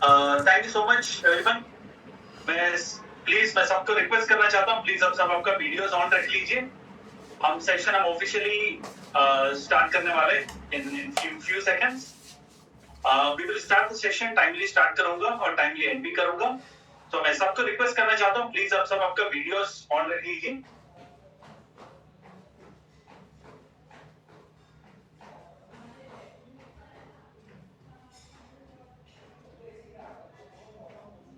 Thank you so much everyone. मैं सबको request करना चाहता हूँ, प्लीज अब सब आपका वीडियोस ऑन रख लीजिए। हम सेशन हम ऑफिशियली स्टार्ट करने वाले in few seconds. We will start the session, timely start करूंगा और टाइमली एंड भी करूंगा। तो मैं सबको रिक्वेस्ट करना चाहता हूँ, प्लीज अब सब आपका वीडियोस ऑन रख लीजिए।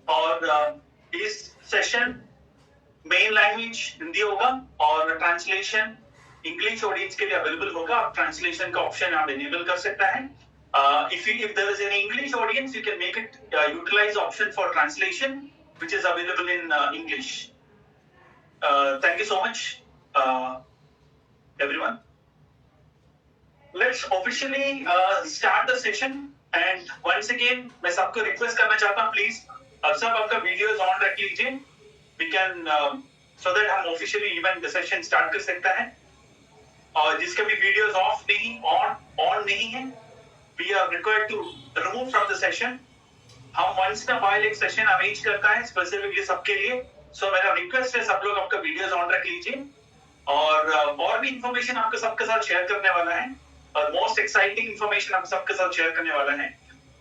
और इस सेशन मेन लैंग्वेज हिंदी होगा और ट्रांसलेशन इंग्लिश ऑडियंस के लिए अवेलेबल होगा। आप ट्रांसलेशन का ऑप्शन आप एनेबल कर सकता है। if there is any English audience, you can make it utilize option for translation which is available in English. Thank you so much everyone. Let's officially start the session and once again मैं सबको request करना चाहता हूँ, please अब सब आपका videos on रख लीजिए। We can so that हम officially even the session start कर सकता है। और जिसके भी वीडियोस ऑफ नहीं ऑन नहीं है, we are required to remove from the session. हम once in a while एक सेशन अरेंज करता है स्पेसिफिकली सबके लिए। सो मेरा रिक्वेस्ट है सब लोग आपका वीडियोस ऑन रख लीजिए। और भी इंफॉर्मेशन आपके सबके साथ शेयर करने वाला है और मोस्ट एक्साइटिंग इंफॉर्मेशन आप सबके साथ शेयर करने वाला है।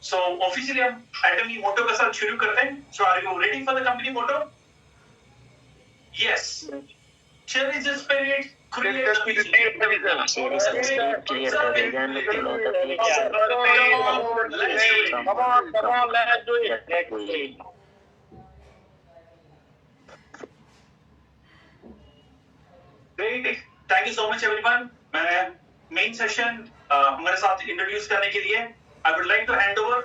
सो ऑफिशियली हम एटमी मोटो के साथ शुरू करते हैं। So are you ready for the company motto? Yes. Cherish the spirit, create the vision. Come on, let's do it. Great, thank you so much everyone. मैं मेन सेशन हमारे साथ इंट्रोड्यूस करने के लिए I would like to hand over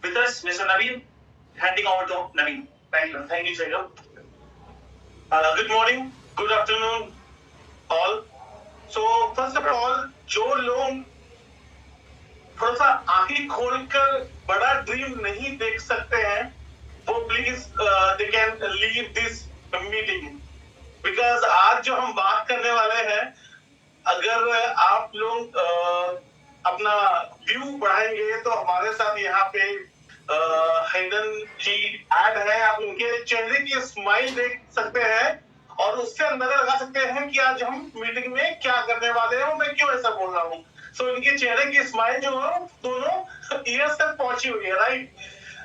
with us Mr. Naveen. Handing over to Naveen. Thank you, Jacob. Good morning, good afternoon all. So first of all, जो लोग थोड़ा सा आंखें खोलकर बड़ा ड्रीम नहीं देख सकते हैं, वो please they can leave this meeting because आज जो हम बात करने वाले हैं, अगर आप लोग अपना व्यू बढ़ाएंगे तो हमारे साथ यहाँ पे हैदन जी ऐड है। आप उनके चेहरे की स्माइल देख सकते हैं और उससे अंदाजा लगा सकते हैं कि आज हम मीटिंग में क्या करने वाले हैं और मैं क्यों ऐसा बोल रहा हूँ। सो इनके चेहरे की स्माइल जो है दोनों ईयर्स तक पहुंची हुई है, राइट?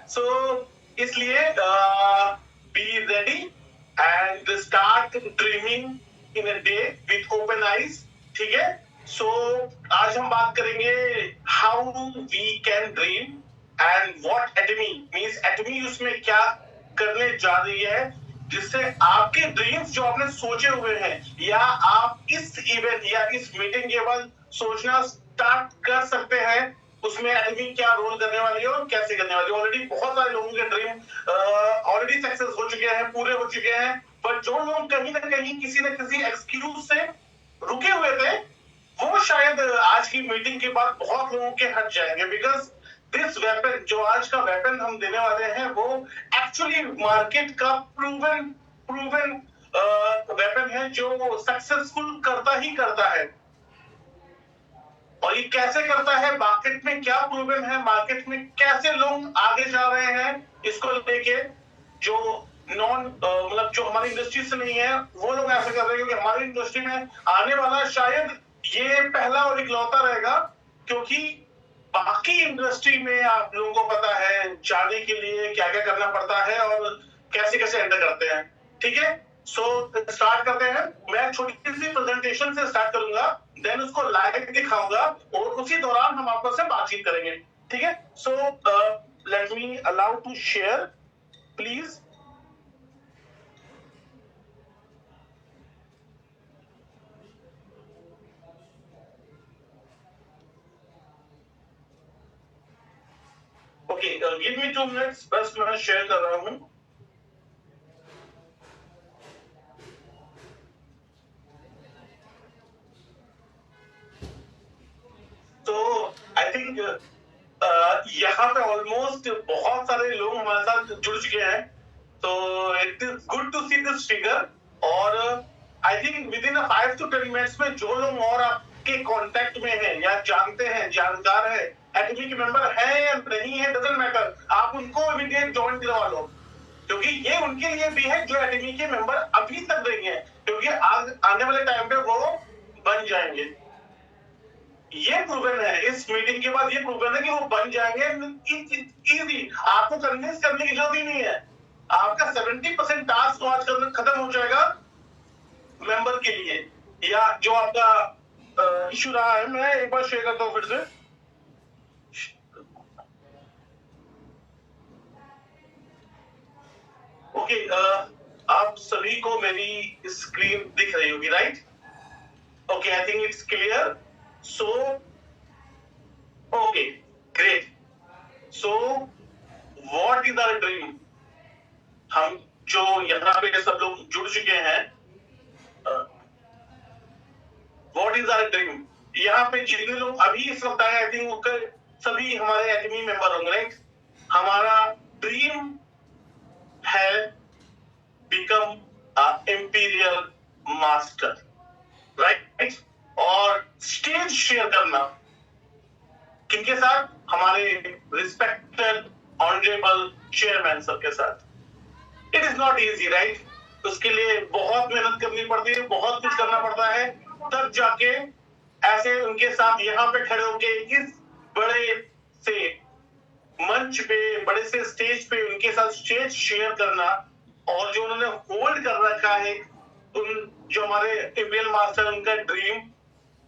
सो इसलिए be ready and start dreaming in a day with open eyes. ठीक है? सो आज हम बात करेंगे how we can dream and what एटमी मींस। एटमी उसमें क्या करने जा रही है जिससे आपके ड्रीम्स जो आपने सोचे हुए हैं या आप इस इवेंट या इस मीटिंग के बाद सोचना स्टार्ट कर सकते हैं, उसमें एटमी क्या रोल करने वाली है और कैसे करने वाली है। ऑलरेडी बहुत सारे लोगों के ड्रीम ऑलरेडी सक्सेस हो चुके हैं, पूरे हो चुके हैं, बट जो लोग कहीं ना कहीं किसी न किसी एक्सक्यूज से रुके हुए थे, वो शायद आज की मीटिंग के बाद बहुत लोगों के हट जाएंगे बिकॉज दिस वेपन जो आज का वेपन हम देने वाले हैं वो एक्चुअली मार्केट का प्रूवन वेपन है जो सक्सेसफुल करता ही करता है। और ये कैसे करता है, मार्केट में क्या प्रूवन है, मार्केट में कैसे लोग आगे जा रहे हैं, इसको लेके जो मतलब जो हमारी इंडस्ट्री से नहीं है वो लोग ऐसा कर रहे हैं क्योंकि हमारी इंडस्ट्री में आने वाला शायद ये पहला और इकलौता रहेगा, क्योंकि बाकी इंडस्ट्री में आप लोगों को पता है जाने के लिए क्या क्या करना पड़ता है और कैसे कैसे एंटर करते हैं। ठीक है? सो स्टार्ट करते हैं। मैं छोटी सी प्रेजेंटेशन से स्टार्ट करूंगा, देन उसको लाइव दिखाऊंगा और उसी दौरान हम आपस में बातचीत करेंगे। ठीक है? So let me allow to share please. Okay, give me 2 minutes, बस मैं शेयर कर रहा हूं। तो आई थिंक यहाँ पे ऑलमोस्ट बहुत सारे लोग हमारे साथ जुड़ चुके हैं, तो it is good to see this figure. और I think within 5 to 10 minutes में जो लोग और आप के कांटेक्ट में है या जानते हैं, जानकार है, एटमी के मेंबर है या नहीं है, डजंट मैटर, आप उनको इमीडिएट ज्वाइन करवा लो, क्योंकि ये उनके लिए भी है जो एटमी के मेंबर अभी तक नहीं है, क्योंकि आने वाले टाइम पे वो बन जाएंगे। ये प्रूवन है, इस मीटिंग के बाद ये प्रूवन है कि वो बन जाएंगे। इजी, आपको कन्विंस करने की जरूरत ही नहीं है, आपका 70% टास्क आज खत्म हो जाएगा मेंबर के लिए, या जो आपका इशू रहा है। मैं एक बार शेयर करता हूं फिर से। ओके, आप सभी को मेरी स्क्रीन दिख रही होगी, right? Okay, I think it's clear. So okay, great. So what is our dream? हम जो यहाँ पे सब लोग जुड़ चुके हैं, व्हाट इज आवर ड्रीम? यहाँ पे जितने लोग अभी इस वक्त आए, आई थिंक सभी हमारे एटमी मेंबर होंगे, राइट? हमारा ड्रीम है बिकम इंपीरियल मास्टर, राइट? और स्टेज शेयर करना किनके साथ? हमारे रिस्पेक्टेड ऑनरेबल चेयरमैन सब के साथ। It is not easy, right? उसके लिए बहुत मेहनत करनी पड़ती है, बहुत कुछ करना पड़ता है, तब जाके ऐसे उनके साथ यहाँ पे खड़े होके इस बड़े से मंच पे, बड़े से स्टेज पे उनके साथ स्टेज शेयर करना, और जो उन्होंने होल्ड कर रखा है उन जो हमारे इंपीरियल मास्टर, उनका ड्रीम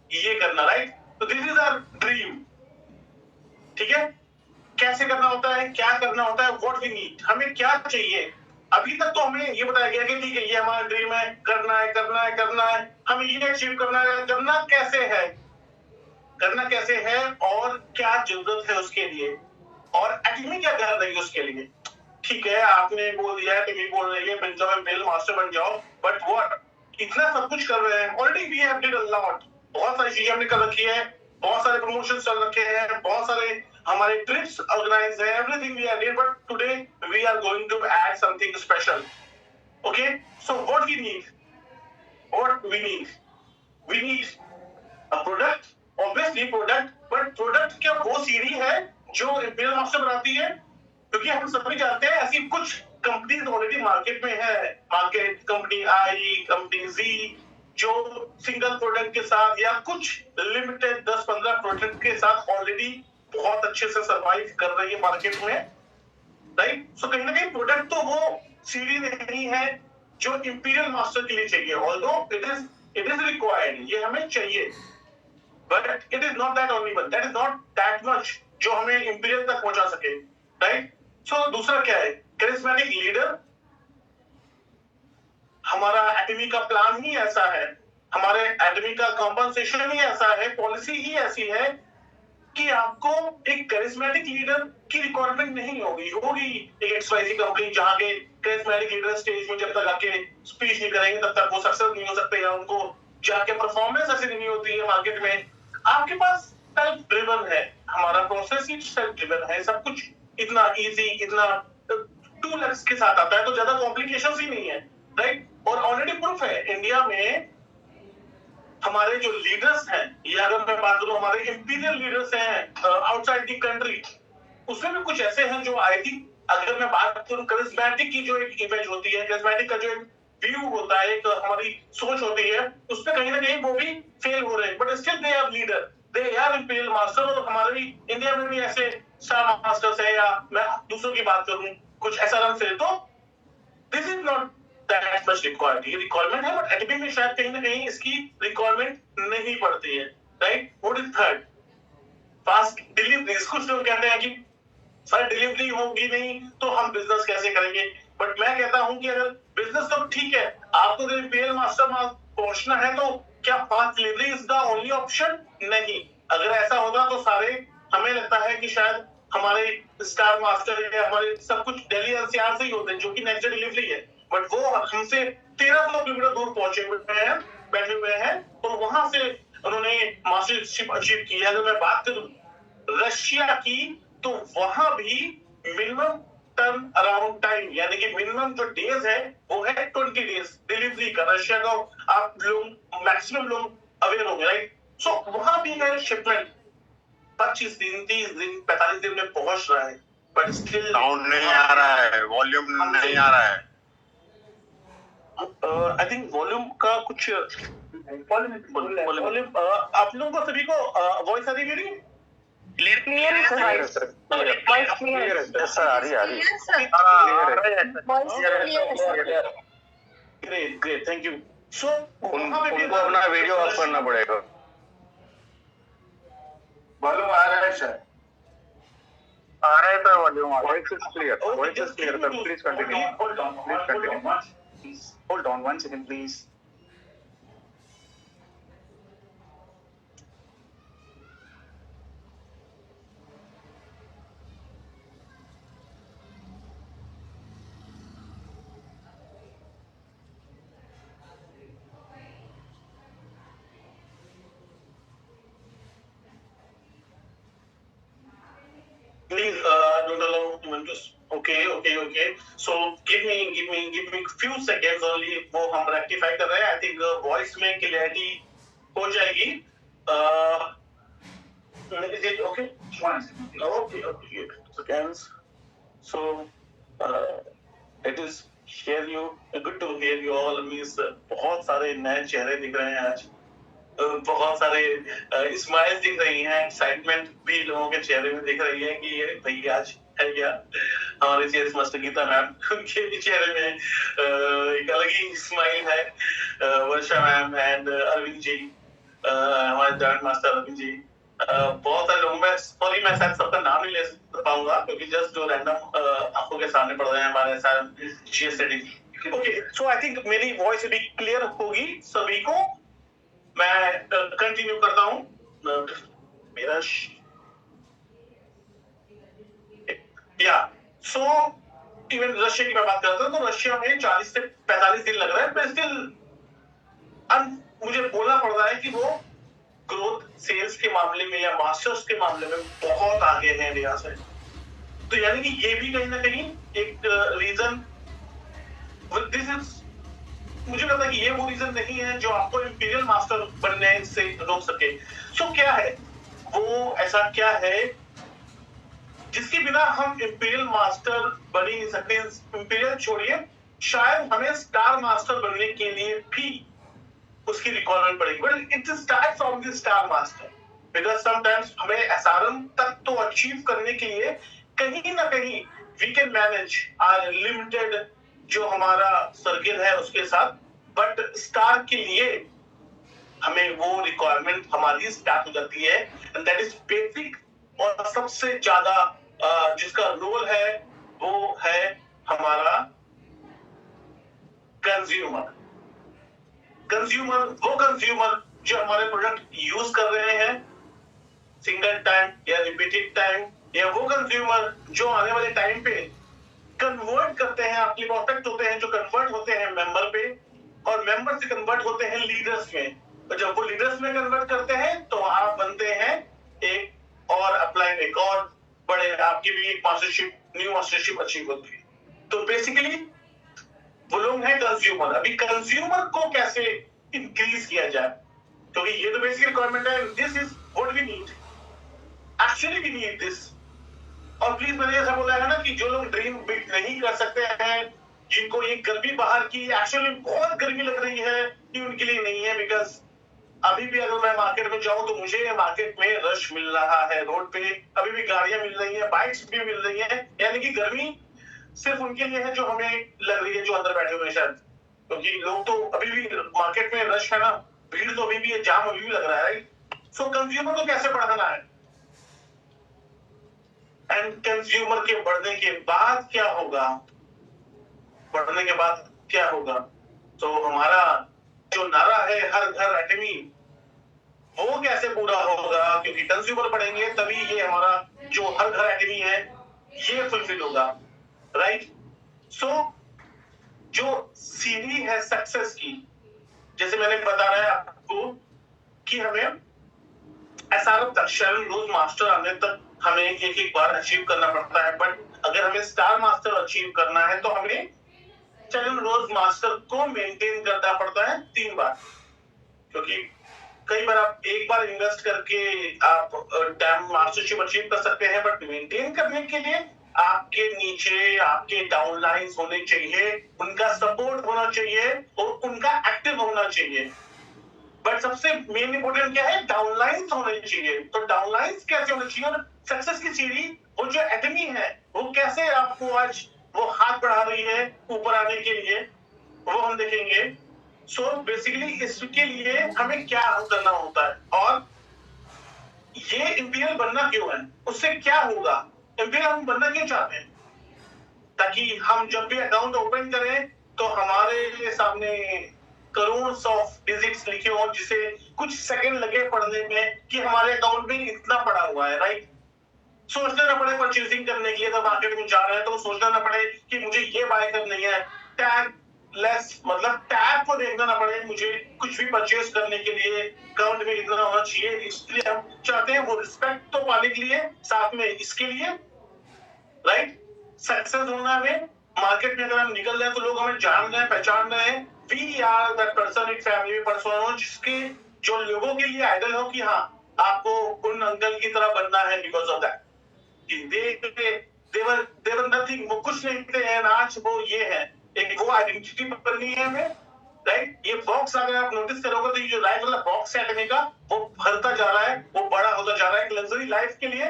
ये करना, राइट? तो दिस इज आवर ड्रीम, ठीक है? कैसे करना होता है, क्या करना होता है, व्हाट वी नीड, हमें क्या चाहिए? अभी तक तो हमें ये बताया गया कि ठीक है, ये हमारा ड्रीम है, करना है, करना है, करना है, हमें ये अचीव करना है, करना कैसे है, करना कैसे है और क्या जरूरत है उसके लिए, और एटमी क्या कर रही है उसके लिए। ठीक है, आपने बोल दिया है, एटमी बोल रही है बन जाओ, इंपीरियल मास्टर बन जाओ, बट व्हाट? इतना सब कुछ कर रहे हैं already, we have did a lot, बहुत सारी चीजें हमने कर रखी है, बहुत सारे प्रमोशंस चल रखे हैं, बहुत सारे हमारे ट्रिप्स ऑर्गेनाइज है, everything we are doing, but today we are going to add something special. Okay, so what we need, what we need, we need a product, obviously product, but product क्या वो सीढ़ी है जो imperial master बनाती है? क्योंकि हम सभी जानते हैं ऐसी कुछ कंपनीज ऑलरेडी मार्केट में है, मार्केट कंपनी आई, कंपनी जी, जो सिंगल प्रोडक्ट के साथ या कुछ लिमिटेड 10-15 प्रोडक्ट के साथ ऑलरेडी बहुत अच्छे से सरवाइव कर रही है मार्केट में, राइट? सो कहीं ना कहीं प्रोडक्ट तो वो सीढ़ी नहीं है जो इंपीरियल मास्टर के लिए चाहिए, ऑल्दो इट इज रिक्वायर्ड, ये हमें चाहिए, but it is not that only, that is not that much जो हमें इंपीरियल तक पहुंचा सके, राइट? सो दूसरा क्या है? Charismatic leader. हमारा एटमी का प्लान ही ऐसा है, हमारे एटमी का कॉम्पनसेशन ही ऐसा है, पॉलिसी ही ऐसी है कि आपको एक करिस्मेटिक लीडर की रिक्वायरमेंट नहीं होगी एक एक्सवाइजी कंपनी जहां के करिस्मेटिक लीडर स्टेज में जब तक आके स्पीच नहीं करेंगे तब तक वो सक्सेस नहीं हो सकते, या उनको जाके परफॉर्मेंस ऐसी नहीं होती है मार्केट में। आपके पास सेल्फ ड्रिवन है, हमारा प्रोसेस ही सेल्फ ड्रिवन है, सब कुछ इतना इजी, इतना टूल्स के साथ आता है, तो ज्यादा कॉम्प्लिकेशंस ही नहीं है, राइट? और ऑलरेडी प्रूफ है इंडिया में हमारे जो लीडर्स हैं, या अगर मैं बात करूं हमारे इंपीरियल लीडर्स हैं आउटसाइड दी कंट्री, उसमें भी कुछ ऐसे हैं जो आई थिंक, अगर मैं बात करूं करिस्मेटिक की जो एक इमेज होती है, करिस्मेटिक का जो एक व्यू होता है, एक हमारी सोच होती है, उसमें कहीं ना कहीं वो भी फेल हो रहे हैं, but still they are leader, they are imperial master. और हमारे भी इंडिया में भी ऐसे स्टार मास्टर्स है, या मैं दूसरों की बात करूं कुछ ऐसा रंग से, तो this is not that much required, ये रिक्वायरमेंट है, बट एटमी में शायद कहीं ना कहीं इसकी रिक्वायरमेंट नहीं पड़ती है, right? What is third? Fast delivery. कुछ लोग कहते हैं कि सर डिलीवरी होगी नहीं तो हम बिजनेस कैसे करेंगे, बट मैं कहता हूं कि अगर बिजनेस तो ठीक है, आपको अगर इंपीरियल मास्टर पहुंचना है तो क्या fast delivery is the only option? नहीं, अगर ऐसा होगा तो सारे, हमें लगता है कि शायद हमारे स्टार मास्टर या हमारे सब कुछ दिल्ली एनसीआर से ही होते हैं, जो कि नेक्स्ट डे डिलीवरी है, बट वो हमसे 1300 किलोमीटर दूर पहुंचे हुए हैं, बैठे हुए हैं, तो वहां से उन्होंने मास्टरशिप अचीव की है। अगर मैं बात करूं रशिया की, तो वहां भी मिनिमम टर्न अराउंड टाइम, यानी कि मिनिमम जो डेज है वो है 20 डेज डिलीवरी का। रशिया का आप लोग मैक्सिमम लोग अवेयर होंगे, राइट? सो वहां भी है शिपमेंट 25 दिन 30 दिन 45 दिन में पहुंच रहा है, बट स्टिल साउंड नहीं आ रहा है, वॉल्यूम नहीं आ रहा है। आई थिंक वॉल्यूम का कुछ वॉल्यूम आप लोगों को सभी को वॉइस आ रही है मेरी? क्लियर है सर, वॉइस क्लियर है सर, आ रही है। Great, thank you. सो उनको अपना वीडियो ऑफ करना पड़ेगा। वॉल्यूम आ रहा है सर, आ रहा है sir volume, voice is clear, sir please continue, hold on 1 second please. Please don't allow even just okay. So give me few seconds only. वो हम rectify कर रहे हैं. I think voice में clarity हो जाएगी. Is it okay? Okay. Seconds. So it is good to hear you all. Means बहुत सारे नए चेहरे दिख रहे हैं आज. बहुत सारे स्माइल दिख रही हैं, एक्साइटमेंट भी लोगों के चेहरे में दिख रही है कि ये भैया आज है क्या। हमारे चेहरे मास्टर गीता मैम, उनके भी चेहरे में एक अलग ही स्माइल है। वर्षा मैम एंड अरविंद जी, हमारे जॉइंट मास्टर अरविंद जी, बहुत सारे लोगों में सॉरी मैं शायद सबका नाम नहीं ले पाऊंगा क्योंकि जस्ट जो रैंडम आंखों के सामने पड़ रहे हैं हमारे साथ। ओके, सो आई थिंक मेरी वॉइस भी क्लियर होगी सभी को। मैं कंटिन्यू करता हूं मेरा सो इवन रशिया की मैं बात करता हूं तो रशिया में 40 से 45 दिन लग रहा है, पर स्टिल मुझे बोलना पड़ रहा है कि वो ग्रोथ सेल्स के मामले में या मास्टर्स के मामले में बहुत आगे है इंडिया से। तो यानी कि ये भी कहीं ना कहीं एक रीजन, दिस इज, मुझे लगता है कि ये वो रीजन नहीं है जो आपको इंपीरियल मास्टर बनने से रोक सके। सो क्या है वो, ऐसा क्या है जिसके बिना हम इंपीरियल मास्टर बन ही नहीं सकते। इंपीरियल छोड़िए, शायद हमें स्टार मास्टर बनने के लिए भी उसकी रिक्वायरमेंट पड़ेगी, but it start from the star master, because sometimes हमें एसआरएम तक तो अचीव करने के लिए कहीं ना कहीं we can manage our limited जो हमारा सर्किल है उसके साथ, बट स्टार के लिए हमें वो रिक्वायरमेंट हमारी स्टार्ट हो जाती है, एंड दैट इज बेसिक। और सबसे ज्यादा जिसका रोल है वो है हमारा कंज्यूमर। वो कंज्यूमर जो हमारे प्रोडक्ट यूज कर रहे हैं सिंगल टाइम या रिपीटेड टाइम, या वो कंज्यूमर जो आने वाले टाइम पे कन्वर्ट करते हैं, आपके प्रोडक्ट होते हैं जो कन्वर्ट होते हैं मेंबर पे, और मेंबर से कन्वर्ट होते हैं लीडर्स में। तो जब वो लीडर्स में कन्वर्ट करते हैं तो आप बनते हैं एक और अपलाइन, एक और बड़े, आपकी भी एक मास्टरशिप, न्यू मास्टरशिप अचीव होती है। तो बेसिकली वो लोग हैं कंज्यूमर। अभी कंज्यूमर को कैसे इंक्रीज किया जाए, क्योंकि ये तो बेसिक रिक्वायरमेंट है। This is what we need, actually we need this. और प्लीज मैंने ऐसा बोला है ना कि जो लोग ड्रीम बिग नहीं कर सकते हैं, जिनको ये गर्मी बाहर की एक्चुअली बहुत गर्मी लग रही है, कि उनके लिए नहीं है। बिकॉज अभी भी अगर मैं मार्केट में जाऊं तो मुझे मार्केट में रश मिल रहा है, रोड पे अभी भी गाड़ियां मिल रही हैं, बाइक्स भी मिल रही हैं। यानी कि गर्मी सिर्फ उनके लिए है जो हमें लग रही है, जो अंदर बैठे हुए हैं शायद, क्योंकि लोग तो अभी भी मार्केट में रश है ना, भीड़ तो अभी भी है, जाम अभी भी लग रहा है, राइट। सो कंज्यूमर को कैसे बढ़ाना है, एंड कंज्यूमर के बढ़ने के बाद क्या होगा, तो हमारा जो नारा है हर घर एटमी, वो कैसे पूरा होगा, क्योंकि कंज्यूमर बढ़ेंगे तभी ये हमारा जो हर घर एटमी है ये फुलफिल होगा, राइट। सो जो सीढ़ी है सक्सेस की, जैसे मैंने बताया है आपको कि हमें एसआरएफ तक, शेरन रोज मास्टर आने तक हमें एक बार अचीव करना पड़ता है, बट अगर हमें स्टार मास्टर अचीव करना है तो हमें शेरन रोज मास्टर को मेंटेन करना पड़ता है 3 बार, क्योंकि कई बार आप एक बार इन्वेस्ट करके आप मास्टरशिप अचीव कर सकते हैं, बट मेंटेन करने के लिए आपके नीचे आपके डाउनलाइंस होने चाहिए, उनका सपोर्ट होना चाहिए और उनका एक्टिव होना चाहिए। बट सबसे मेन इंपोर्टेंट क्या है, डाउनलाइंस होने चाहिए। तो डाउनलाइंस कैसे होने चाहिए और सक्सेस की सीढ़ी वो जो एटमी है वो कैसे आपको आज वो हाथ बढ़ा रही है ऊपर आने के लिए, वो हम देखेंगे। सो बेसिकली इसके लिए हमें क्या करना होता है और ये इंपीरियल बनना क्यों है, उससे क्या होगा, इंपीरियल हम बनना क्यों चाहते हैं, ताकि हम जब भी अकाउंट ओपन करें तो हमारे सामने करोड़ ऑफ डिजिट्स लिखे हो, जिसे कुछ सेकंड लगे पढ़ने में कि हमारे अकाउंट में इतना पड़ा हुआ है, राइट। सोचना ना पड़े परचेजिंग करने के लिए, तो मार्केट में जा रहे हैं तो सोचना ना पड़े कि मुझे ये बाय करनी है, टैग लेस मतलब टैग को देखना ना पड़े, मुझे कुछ भी परचेज करने के लिए अकाउंट में इतना होना चाहिए। इसलिए हम चाहते हैं वो रिस्पेक्ट तो पाने के लिए, साथ में इसके लिए, राइट, सक्सेस होना है। मार्केट में अगर हम निकल रहे हैं तो लोग हमें जान रहे हैं, पहचान रहे हैं। वी आर दैट पर्सन, एक फैमिली पर्सन हो जिसके जो लोगों के लिए आइडल हो कि हाँ आपको उन अंकल की तरह बनना है, because of that they were nothing, वो कुछ नहीं थे एंड आज वो ये है, एक वो आइडेंटिटी बननी है हमें, राइट। ये बॉक्स अगर आप नोटिस करोगे तो ये जो राइट वाला बॉक्स है एटमी का, वो भरता जा रहा है, वो बड़ा होता जा रहा है एक लग्जरी लाइफ के लिए,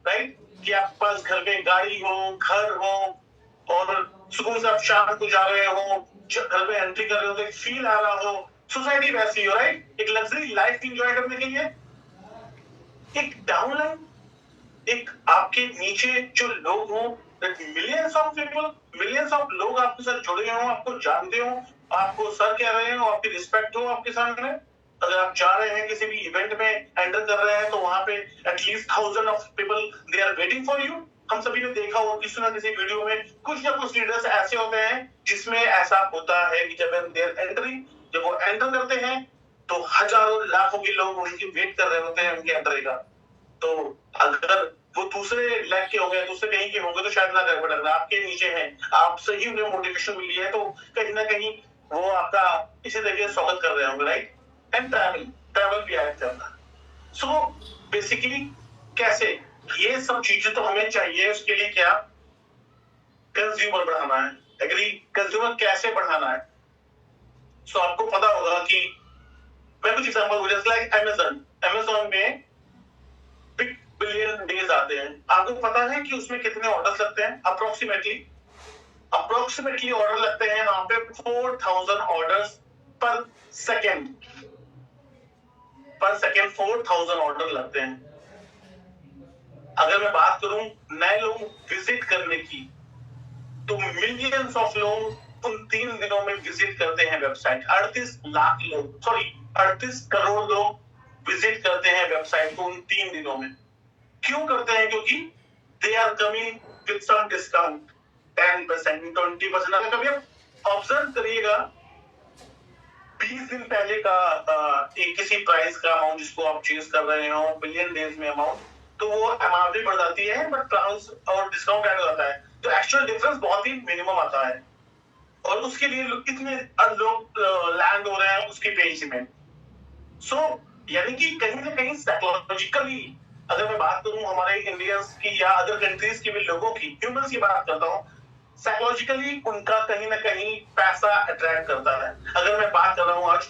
राइट, कि आपके पास घर में गाड़ी हो, घर हो और सुकून से आप शाम को जा रहे हो, घर में एंट्री कर रहे हो तो एक फील आ रहा हो, सोसाइटी वैसी हो, राइट, एक लग्जरी लाइफ एंजॉय करने के लिए। एक डाउनलाइन, एक आपके नीचे जो लोग हो, millions of people, millions of लोग आपके साथ जुड़े हो, आपको जानते हो, आपको सर कह रहे हो, आपकी रिस्पेक्ट हो आपके सामने। अगर आप जा रहे हैं किसी भी इवेंट में एंटर कर रहे हैं तो वहां पे at least 1000 of people they are waiting for you. हम सभी ने देखा हो किसी ना किसी वीडियो में कुछ ना कुछ लीडर्स ऐसे होते हैं जिसमें ऐसा होता है कि जब जब वो एंटर करते हैं तो हजारों लाखों के लोग उनकी वेट कर रहे होते हैं उनके एंट्री का। तो अगर वो दूसरे लेग के होंगे, दूसरे कहीं के होंगे तो शायद ना कर पड़ेगा, आपके नीचे हैं, आप सही उन्हें मोटिवेशन मिली है तो कहीं ना कहीं वो आपका इसी तरीके से स्वागत कर रहे होंगे, राइट। एंड ट्रैवल भी आया करना। सो बेसिकली कैसे ये सब चीजें तो हमें चाहिए, उसके लिए क्या कंज्यूमर बढ़ाना है, एग्री, कंज्यूमर कैसे बढ़ाना है। सो आपको पता होगा कि मैं कुछ एग्जांपल दूं, जैसे लाइक अमेज़न में बिग बिलियन डेज आते हैं, आपको पता है कि उसमें कितने ऑर्डर्स लगते हैं, अप्रोक्सीमेटली ऑर्डर लगते हैं वहां पे 4000 ऑर्डर्स पर सेकेंड 4000 ऑर्डर लगते हैं। अगर मैं बात करूं नए लोग विजिट करने की, तो मिलियंस ऑफ लोग उन 3 दिनों में विजिट करते हैं वेबसाइट। 38 करोड़ लोग विजिट करते हैं वेबसाइट को उन 3 दिनों में। क्यों करते हैं? क्योंकि they are coming with some discount, 10%, 20%। अगर कभी आप ऑब्जर्व करिएगा 20 दिन पहले का एक किसी प्राइस का अमाउंट जिसको आप चेज कर रहे हो बिलियन डेज में अमाउंट, तो वो अमाउंट भी बढ़ जाती है बट ट्रांस और डिस्काउंट ऐड हो जाता है, तो एक्चुअल डिफरेंस बहुत ही मिनिमम आता है और उसके लिए कितने लोग लैंड हो रहे हैं उसकी पेज में। सो यानी कि कहीं ना कहीं साइकोलॉजिकली, अगर मैं बात करूं हमारे इंडियंस की या अदर कंट्रीज के भी लोगों की, ह्यूमंस की बात करता हूं, साइकोलॉजिकली उनका कहीं ना कहीं पैसा अट्रैक्ट करता है। अगर मैं बात कर रहा हूं आज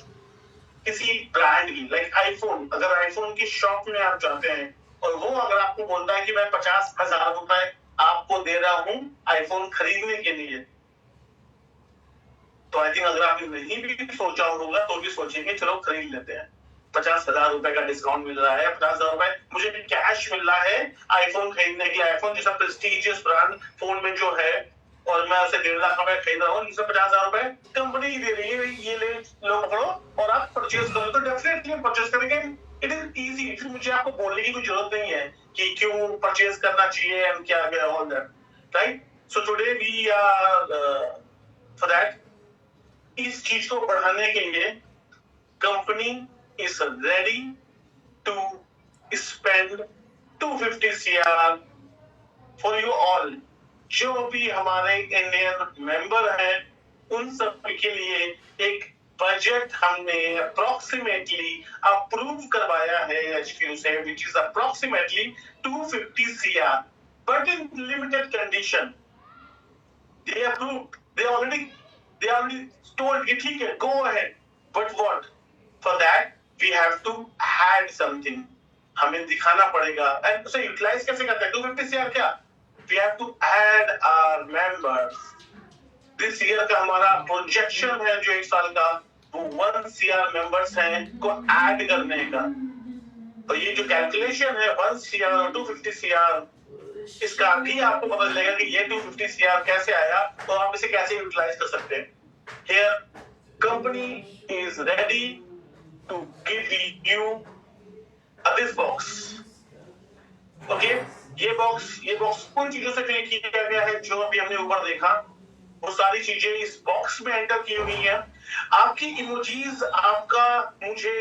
किसी ब्रांड की, लाइक आईफोन, अगर आईफोन की शॉप में आप जाते हैं और वो अगर आपको बोलता है कि मैं 50,000 रुपए आपको दे रहा हूं आईफोन खरीदने के लिए, तो आई थिंक अगर आपने नहीं भी सोचा होगा तो भी सोचेंगे चलो खरीद लेते हैं। 50,000 रुपए का डिस्काउंट मिल रहा है, 50,000 रुपए मुझे कैश मिल रहा है आईफोन खरीदने के। आईफोन जैसा प्रेस्टीजियस ब्रांड फोन में जो है और मैं उसे 1.5 लाख रुपए खरीद रहा हूँ, जिससे 50,000 रुपए कंपनी दे रही है, ये ले लो पकड़ो और आप परचेज करो, तो डेफिनेटली परचेज करेंगे। इट इज इजी, फिर मुझे आपको बोलने की कोई जरूरत नहीं है कि क्यों परचेज करना चाहिए एंड क्या क्या all that, right. So today we are for that, इस चीज को बढ़ाने के लिए company is ready to spend 250 CR for you all. जो भी हमारे इंडियन मेंबर हैं उन सब के लिए एक बजट हमने अप्रोक्सीमेटली अप्रूव करवाया है HQ से, which is approximately 250 CR, but in limited condition. They approved. They already told कि ठीक है, go ahead. But what? For that we have to add something. हमें दिखाना पड़ेगा. And उसे utilize कैसे करते हैं? 250 CR क्या? We have to add our members. This year का हमारा projection है जो 1 साल का, वो 1 CR members हैं को add करने का. और ये जो calculation है 1 CR और 250 CR, इसका भी आपको पता चलेगा कि ये 250 CR कैसे आया और आप इसे कैसे यूटिलाइज कर सकते हैं. Here, company is ready to give you this box. Okay? ये बॉक्स उन चीजों से फिल किया गया है जो अभी हमने ऊपर देखा. वो सारी चीजें इस बॉक्स में एंटर की हुई है. आपकी इमोजीज आपका मुझे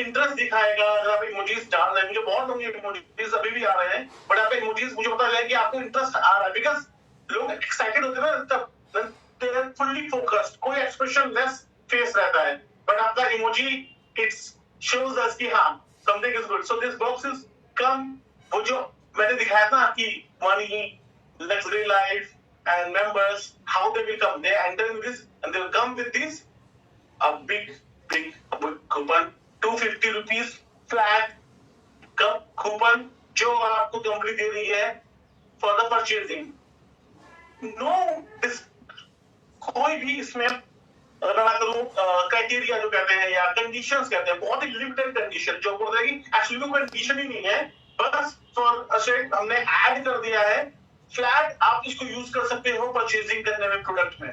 इंटरेस्ट दिखाएगा. अगर आप इमोजीज डाल रहे हैं, मुझे बहुत लोग इमोजीज अभी भी आ रहे हैं, बट आपका इमोजीज मुझे पता चला कि आपको इंटरेस्ट आ रहा है, बिकॉज लोग एक्साइटेड होते हैं ना, तब दे आर फुल्ली फोकस्ड. कोई एक्सप्रेशन लेस फेस रहता है, बट आपका इमोजी इट्स शोज अस कि हाँ something is good. So this box is come. वो जो मैंने दिखाया था कि money, luxury life and members, how they will come. They enter in this and they will come with this a big coupon, 250 rupees flat coupon जो आपको company दे रही है for the purchasing. No, कोई भी इसमें अगर मैं करूँ क्राइटेरिया जो कहते हैं या कंडीशंस कहते हैं, बहुत ही लिमिटेड कंडीशन जो बोल रहे हैं कि एक्चुअली कोई कंडीशन ही नहीं है, बस फॉर असेट हमने ऐड कर दिया है. फ्लैट आप इसको यूज कर सकते हो परचेजिंग करने में प्रोडक्ट में.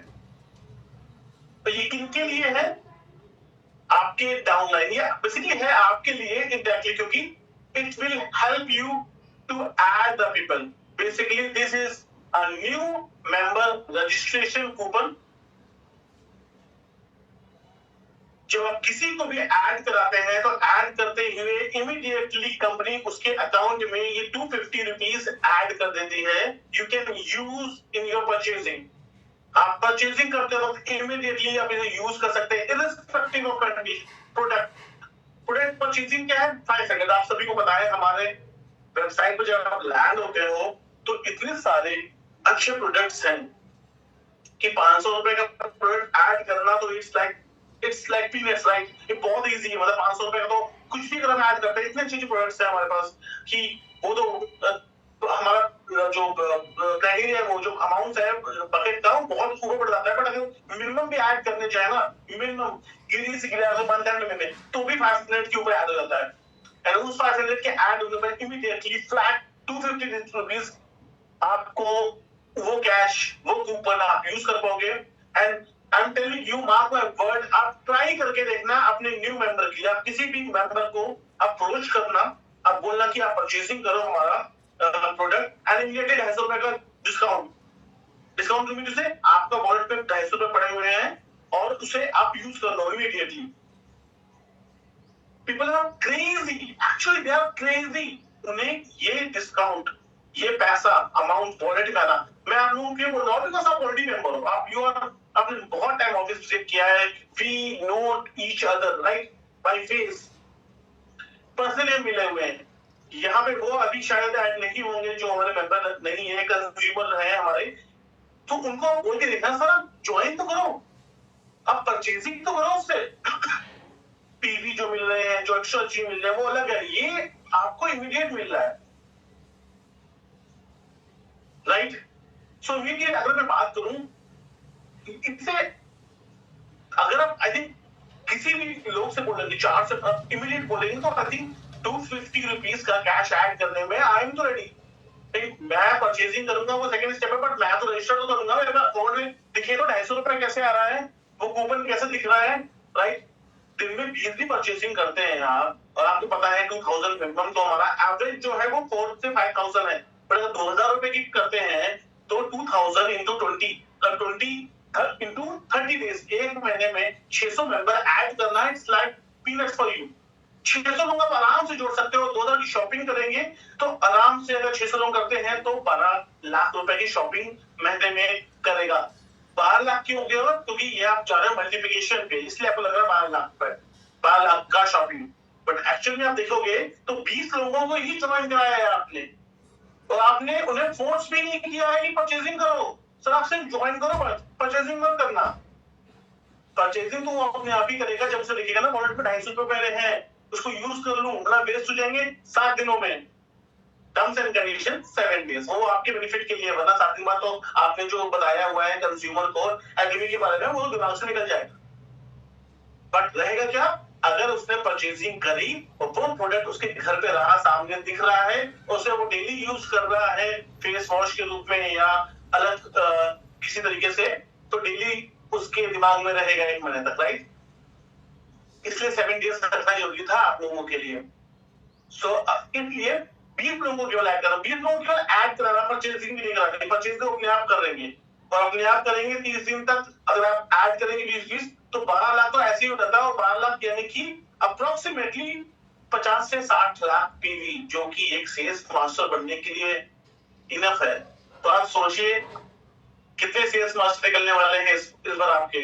तो ये किनके लिए है? आपके डाउनलाइन या बेसिकली है आपके लिए इंडायरेक्टली, क्योंकि it will help you to add the people. Basically this is a new member registration coupon. जब आप किसी को भी ऐड कराते हैं तो ऐड करते हुए इमीडिएटली कंपनी उसके अकाउंट में ये 250 रुपीज ऐड कर देती है. You can use in your purchasing. आप परचेजिंग करते वक्त इमीडिएटली आप इसे यूज कर सकते हैं इररिस्पेक्टिव ऑफ प्रोडक्ट परचेजिंग क्या है? 5 सेकंड. आप सभी को पता है हमारे वेबसाइट पर जब आप लैंड होते हो तो इतने सारे अच्छे प्रोडक्ट्स हैं कि 500 रुपए का प्रोडक्ट ऐड करना तो इट्स लाइक पीनट्स, राइट? ये बहुत इजी है. मतलब 500 रुपए का तो कुछ भी अगर हम ऐड करते हैं, इतने अच्छे प्रोडक्ट्स हैं हमारे पास कि वो तो हमारा जो क्राइटेरिया है, वो जो अमाउंट है बकेट का, वो बहुत ऊपर बढ़ जाता है. बट अगर मिनिमम भी ऐड करने चाहे ना, मिनिमम गिरी से गिरा तो 110 में तो भी 500 के ऊपर ऐड हो जाता है. एंड उस 500 के ऐड होने पर इमीडिएटली फ्लैट 250 रुपीज आपको वो कैश, वो कूपन आप यूज कर पाओगे. And I am telling you, mark my word, आप ट्राई करके देखना अपने न्यू मेंबर के लिए. आप किसी भी मेंबर को अप्रोच करना, आप बोलना कि आप परचेसिंग करो हमारा प्रोडक्ट एंड इमीडिएटली 250 रुपए का डिस्काउंट मीन टू से आपका वॉलेट पे 250 रुपए पड़े हुए हैं और उसे आप यूज कर लो immediately. People are crazy, actually they are crazy. उन्हें ये डिस्काउंट, ये पैसा अमाउंट वॉलेट का ना, मैं आप लोगों के बोल रहा हूँ बिकॉज आप ऑलरेडी मेंबर हो. आप यू आर, आपने बहुत टाइम ऑफिस विजिट किया है. We know each other right by face, personally मिले हुए हैं. यहाँ पे वो अभी शायद ऐड नहीं होंगे जो हमारे मेंबर नहीं है, कंज्यूमर है हमारे, तो उनको बोल के देखना सर ज्वाइन तो करो, अब परचेजिंग तो करो उससे. पीवी जो मिल रहे हैं, जो एक्स्ट्रा चीज मिल रहे हैं वो अलग है, ये आपको इमीडिएट मिल रहा है, राइट? सो इमीडिएट अगर मैं बात करूं इससे, अगर आप आई थिंक किसी भी लोग से बोलेंगे 4 से इमीडिएट बोलेंगे तो आई थिंक 250 रुपीज का कैश ऐड करने में आई एम तो रेडी. मैं परचेजिंग करूंगा वो सेकंड स्टेप है, बट मैं तो रजिस्टर तो करूंगा. मेरे अकाउंट में दिखे तो 250 रुपए कैसे आ रहा है, वो कूपन कैसे दिख रहा है, राइट? दिन में 20 भी परचेजिंग करते हैं यार, और आपको पता है 2000 मिनिमम तो हमारा एवरेज जो है वो 4 से 5000 है. बट अगर 2000 रुपए की करते हैं तो 2000 इंटू 30 डेज, एक महीने में 600 मेंबर ऐड करना, it's like peanuts for you. 600 लोग आप आराम से जोड़ सकते हो. 2000 की शॉपिंग करेंगे तो आराम से, अगर 600 लोग करते हैं तो 12 लाख रुपए की शॉपिंग महीने में करेगा. 12 लाख क्यों हो गया? क्योंकि ये आप जा रहे हो मल्टीप्लिकेशन पे, इसलिए आपको लग रहा है 12 लाख पर 12 लाख का शॉपिंग, बट एक्चुअली में आप देखोगे तो 20 लोगों को ही ज्वाइन कराया है आपने, और आपने उन्हें फोर्स भी नहीं किया है कि परचेजिंग करो। सर आप सिर्फ ज्वाइन करो, परचेजिंग मत करना। परचेजिंग तो वो अपने आप ही करेगा जब से लिखेगा ना वॉलेट में 250 रुपए पहले हैं, उसको यूज कर लूं, वरना वेस्ट हो जाएंगे 7 दिनों में। टर्म्स एंड कंडीशन 7 डेज, वो आपके बेनिफिट के लिए, वरना 7 दिन बाद तो आपने जो बताया हुआ है कंज्यूमर को एग्रीमेंट के बारे में वो दिमाग से निकल जाएगा। बट रहेगा क्या? अगर उसने परचेजिंग करी और वो प्रोडक्ट उसके घर पे रहा, सामने दिख रहा है, उसे वो डेली यूज कर रहा है फेस वॉश के रूप में या अलग किसी तरीके से, तो डेली उसके दिमाग में रहेगा 1 महीने तक, राइट? इसलिए 7 डेज रखना जरूरी था आप लोगों के लिए। सो इसलिए 20 लोगों को केवल ऐड करना, 20 लोगों को केवल ऐड कराना, परचेजिंग भी नहीं करानी। परचेजिंग अपने आप कर लेंगे और अपने आप करेंगे 30 दिन तक। अगर आप ऐड करेंगे 20 तो 12 लाख तो ऐसे ही होता था, और 12 लाख यानी कि अप्रोक्सीमेटली 50 से 60 लाख पीवी, जो कि एक सेल्स मास्टर बनने के लिए इनफ है। तो आप सोचिए कितने सेल्स मास्टर निकलने वाले हैं इस बार आपके,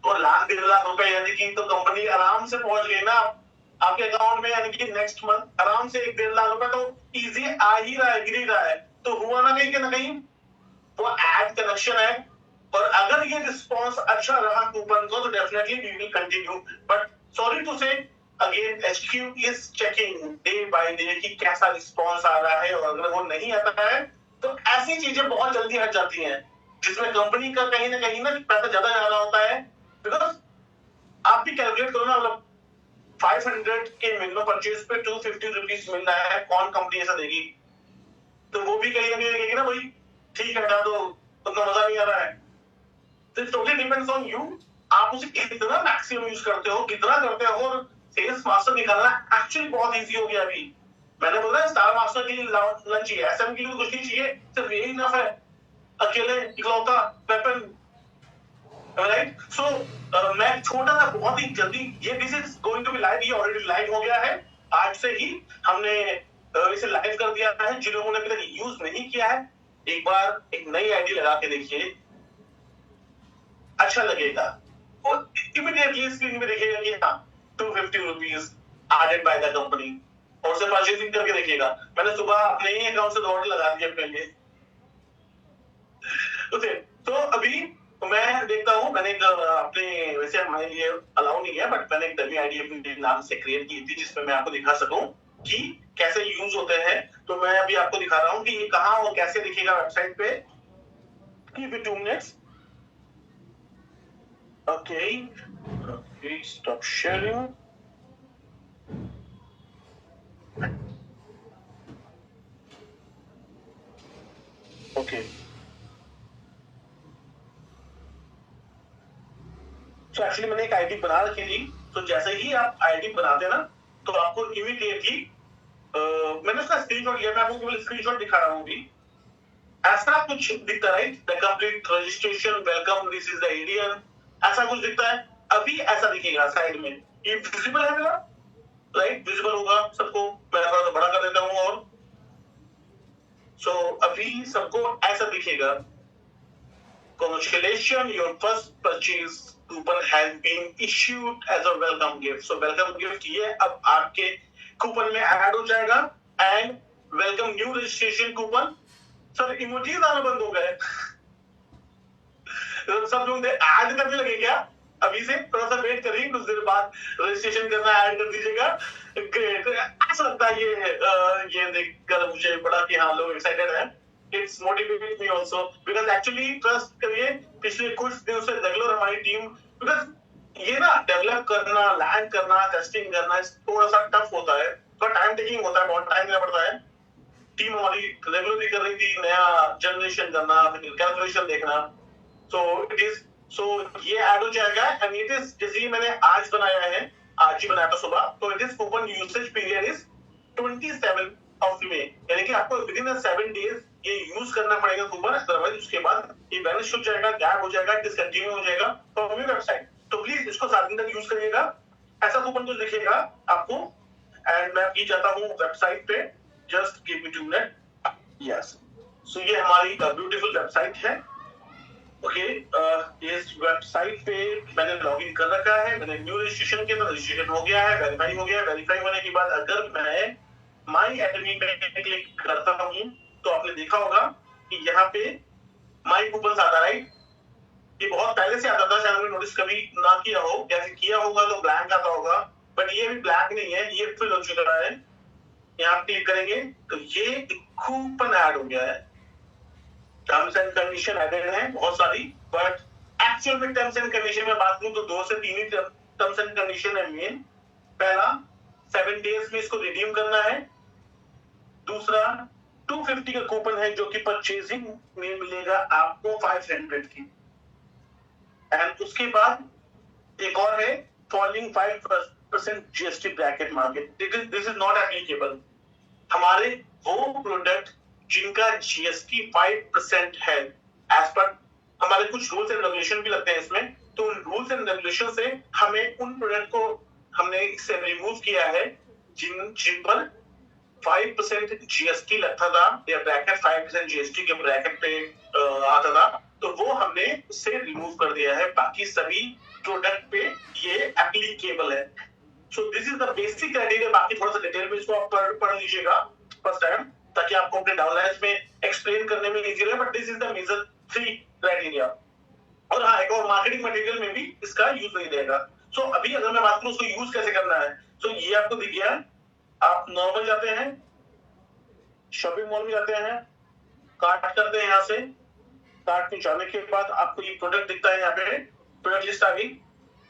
और लाख 1.5 लाख रुपए, यानी कि तो कंपनी आराम से पहुंच गई ना आपके अकाउंट में, यानी कि नेक्स्ट मंथ आराम से 1.5 लाख रुपए तो इजी आ ही रहा है, गिर ही रहा है। तो हुआ ना कहीं वो एड कनेक्शन है, और अगर ये रिस्पॉन्स अच्छा रहा कूपन को तो definitely we will continue. But sorry to say again HQ is checking day by day कि कैसा रिस्पॉन्स आ रहा है, और अगर वो नहीं आता है तो ऐसी चीजें बहुत जल्दी हट जाती हैं जिसमें कंपनी का कहीं ना पैसा ज्यादा जा रहा होता है। बिकॉज आप भी कैलकुलेट करो ना, मतलब 500 के मिनिमम परचेज पे 250 रुपीज मिल रहा है, कौन कंपनी ऐसा देगी? तो वो भी कहीं ना कहीं देगी ना, भाई ठीक है तो उतना मजा नहीं आ रहा है। तो टोटली डिपेंड्स ऑन यू, आप उसे कितना मैक्सिमम यूज करते हो, कितना करते हो। और सेल्स मास्टर निकालना एक्चुअली बहुत इजी हो गया अभी। मैंने बोला स्टार मास्टर के लिए लंच चाहिए, SM के लिए कुछ नहीं चाहिए, सिर्फ यही इनफ है, अकेले इकलौता वेपन, राइट? सो मैं छोटा सा बहुत ही जल्दी, ये this is going to be live, ये ऑलरेडी लाइव हो गया है, आज से ही हमने इसे लाइव कर दिया है। जिन लोगों ने अभी तक यूज नहीं किया है, एक बार एक नई आईडी लगा के देखिए, अच्छा लगेगा। और इमीडिएटली स्क्रीन में देखिएगा कि हाँ 250 rupees added by the company, और उसे परचेजिंग करके देखिएगा। मैंने सुबह अपने ही अकाउंट से ऑर्डर लगा दिया अपने लिए। तो अभी मैं देखता हूँ, मैंने अपने, वैसे हमारे लिए अलाउ नहीं है, बट मैंने एक डमी आईडी अपने नाम से क्रिएट की थी जिसमें मैं आपको दिखा सकूं कि कैसे यूज होते हैं। तो मैं अभी आपको दिखा रहा हूँ कि ये कहाँ और कैसे दिखेगा वेबसाइट पे। Give it 2 minutes. Okay, stop sharing. Okay. तो एक्चुअली मैंने एक आईडी बना रखी थी, तो जैसे ही आप आईडी बनाते हैं ना, तो आपको इमीडिएटली मैंने उसका स्क्रीनशॉट लिया, मैं आपको केवल स्क्रीनशॉट दिखा रहा हूँ अभी। ऐसा कुछ दिखता है, the complete registration, welcome, this is the Indian, ऐसा कुछ दिखता है। अभी ऐसा दिखेगा साइड में, ये विजिबल है मेरा, राइट? विजिबल होगा सबको, मैं थोड़ा सा बड़ा कर देता हूँ। और सो अभी सबको ऐसा दिखेगा, congratulations, your first purchase coupon has been issued as a welcome gift. So welcome gift ये अब आपके कूपन में ऐड हो जाएगा, and welcome new registration coupon. Sir emojis आना बंद हो गए सब लोग ऐड करने लगे क्या? अभी से थोड़ा सा वेट करिए, कुछ देर बाद रजिस्ट्रेशन करना ऐड कर दीजिएगा। ग्रेट, ऐसा लगता है ये देखकर मुझे बड़ा कि हाँ लोग एक्साइटेड हैं। It's motivated me also because actually trust करिए, पिछले कुछ दिनों से रेगुलर हमारी टीम, because ये ना डेवलप करना, लैंड करना, टेस्टिंग करना थोड़ा सा टफ होता है, तो टाइम टेकिंग होता है, बहुत टाइम देना पड़ता है। टीम हमारी रेगुलरली कर रही थी, नया जनरेशन करना, कैलकुलेशन देखना, so ये ऐड हो जाएगा। एंड इट इज, जैसे मैंने आज बनाया है, आज ही बनाया था सुबह, तो it is coupon usage period is 27 of May, यानी कि आपको विद इन 7 डेज ये यूज करना पड़ेगा कूपन, अदरवाइज उसके बाद ये वैनिश हो जाएगा, गैप हो जाएगा, डिसकंटिन्यू हो जाएगा फ्रॉम योर वेबसाइट। तो प्लीज इसको 7 दिन तक यूज करिएगा, ऐसा कूपन तो दिखेगा आपको। एंड मैं की जाता हूँ वेबसाइट पे, just give me 2 minute. Yes, so ये हमारी ब्यूटीफुल वेबसाइट है, ओके, इस वेबसाइट पे मैंने लॉगिन कर रखा है, मैंने न्यू रजिस्ट्रेशन किया, तो रजिस्ट्रेशन हो गया है, वेरीफाई हो गया है। वेरीफाई होने के बाद अगर मैं माई एडमी पे क्लिक करता हूँ तो आपने देखा होगा कि यहाँ पे माई कूपन आता है, राइट? ये बहुत पहले से आता था, शायद आपने नोटिस कभी ना किया हो, या फिर किया होगा तो ब्लैंक आता होगा, बट ये भी ब्लैंक नहीं है, ये फिल हो चुका है। यहाँ क्लिक करेंगे तो ये कूपन ऐड हो गया है। टर्म्स एंड कंडीशन एडेड है बहुत सारी, बट एक्चुअल में टर्म्स एंड कंडीशन में बात करूं तो 2 से 3 ही टर्म्स एंड कंडीशन है मेन। पहला 7 डेज में इसको रिडीम करना है। दूसरा 250 का कूपन है जो कि परचेजिंग में मिलेगा आपको 500 की। एंड उसके बाद एक और है falling 5% GST bracket market, this is not applicable. हमारे वो प्रोडक्ट जिनका जीएसटी 5% है, एज पर हमारे कुछ रूल्स एंड रेगुलेशन भी लगते हैं इसमें, तो उन रूल्स एंड रेगुलेशन से हमें उन प्रोडक्ट को हमने इससे रिमूव किया है जिन पर 5% जीएसटी लगता था, या ब्रैकेट 5% जीएसटी के ब्रैकेट पे आता था, तो वो हमने उससे रिमूव कर दिया है। बाकी सभी प्रोडक्ट पे ये एप्लीकेबल है। So this is the basic criteria. बाकी थोड़ा सा डिटेल में इसको आप पढ़ लीजिएगा फर्स्ट टाइम, ताकि आपको अपने डाउनलाइंस में एक्सप्लेन करने में इजी रहे, but this is the major 3 criteria. और हाँ, एक और मार्केटिंग मटेरियल में भी इसका यूज नहीं रहेगा। सो अभी अगर मैं बात करूं उसको यूज कैसे करना है, तो ये आपको दिख गया। आप नॉर्मल जाते हैं, शॉपिंग मॉल में जाते हैं, कार्ट करते हैं, यहाँ से कार्ट में जाने के बाद आपको ये प्रोडक्ट दिखता है, यहाँ पे प्रोडक्ट लिस्ट आ गई।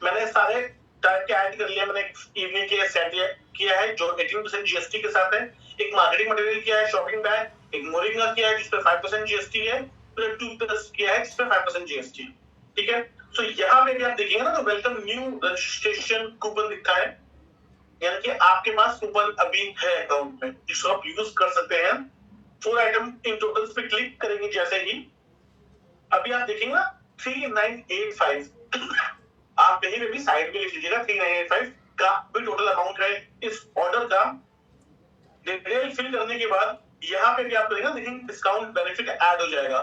मैंने सारे टाइप के ऐड कर लिया, मैंने इवनिंग के सेट किया है जो 18% जीएसटी के साथ है। एक मार्केटिंग मटेरियल किया है, शॉपिंग बैग, एक मोरिंगा किया है जिसपे 5% जीएसटी है, फिर टूथपेस्ट किया है जिसपे 5% जीएसटी। ठीक है, सो यहाँ पे भी आप देखेंगे ना तो वेलकम न्यू रजिस्ट्रेशन कूपन दिखता है, यानी कि आपके पास कूपन अभी है अकाउंट में जिसको आप यूज कर सकते हैं। 4 आइटम इन टोटल पे क्लिक करेंगे जैसे ही, अभी आप देखेंगे ना 3985 आप कहीं पे भी साइड में लिख लीजिएगा, 3985 का भी टोटल अमाउंट है इस ऑर्डर का। डिटेल फिल करने के बाद यहाँ पे भी आप करेंगे लेकिन डिस्काउंट बेनिफिट ऐड हो जाएगा।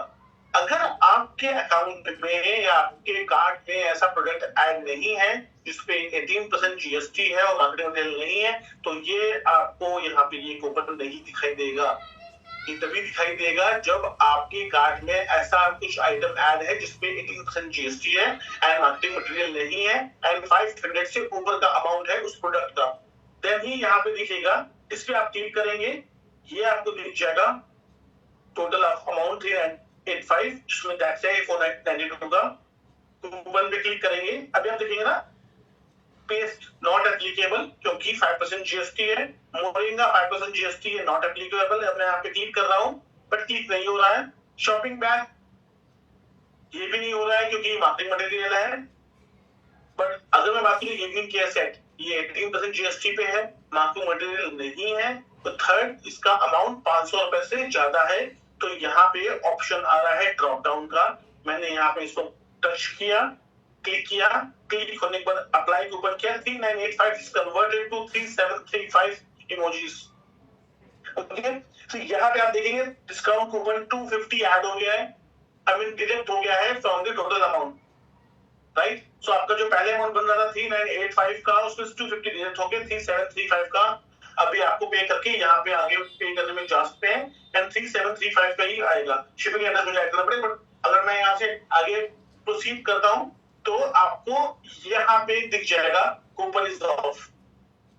अगर आपके अकाउंट में या आपके कार्ड में ऐसा प्रोडक्ट ऐड नहीं है जिसपे 18% जीएसटी है और मार्केटिंग मटेरियल नहीं है, तो ये आपको यहाँ पे ये कूपन नहीं दिखाई देगा। ये तभी दिखाई देगा जब आपके कार्ड में ऐसा कुछ आइटम ऐड है जिसपे 18% जीएसटी है एंड मार्केटिंग मटेरियल नहीं है एंड 500 से ऊपर का अमाउंट है उस प्रोडक्ट का, देन ही यहाँ पे दिखेगा। इस पे आप क्लिक करेंगे, ये आपको दिख जाएगा टोटल ऑफ अमाउंट 385 जिसमें टैक्स है 492 का। कूपन पे क्लिक करेंगे, अभी आप देखेंगे ना पेस्ट नॉट एप्लीकेबल क्योंकि 5% जीएसटी है, मोरिंगा 5% जीएसटी है, नॉट एप्लीकेबल। मैं यहाँ पे क्लिक कर रहा हूँ बट क्लिक नहीं हो रहा है। शॉपिंग बैग ये भी नहीं हो रहा है क्योंकि मार्केटिंग मटेरियल है। बट अगर मैं बात करूँ इवनिंग केयर सेट, ये 18% जीएसटी पे है, मार्केटिंग मटेरियल नहीं है, तो थर्ड इसका अमाउंट 500 रुपए से ज्यादा है, तो यहाँ पे ऑप्शन आ रहा है ड्रॉप डाउन का। मैंने यहाँ पे इसको टच किया, क्लिक किया, क्लिक होने के बाद अप्लाई कूपन किया, 3985 इज कन्वर्टेड टू 3735 इमोजीज। ओके, तो यहाँ पे आप देखेंगे डिस्काउंट कूपन 250 ऐड हो गया है, आई मीन डिडक्ट हो गया है from the total amount, right. So आपका जो पहले अमाउंट बन रहा था 3985 का, उसमें 250 डिडक्ट हो गया 3735 का। अभी आपको पे करके यहाँ पे आगे पे करने में जा सकते हैं एंड 3735 का ही आएगा। शिपिंग एड्रेस मुझे ऐड करना पड़ेगा, बट अगर मैं यहाँ से आगे प्रोसीड करता हूँ तो आपको यहाँ पे दिख जाएगा कूपन इज ऑफ।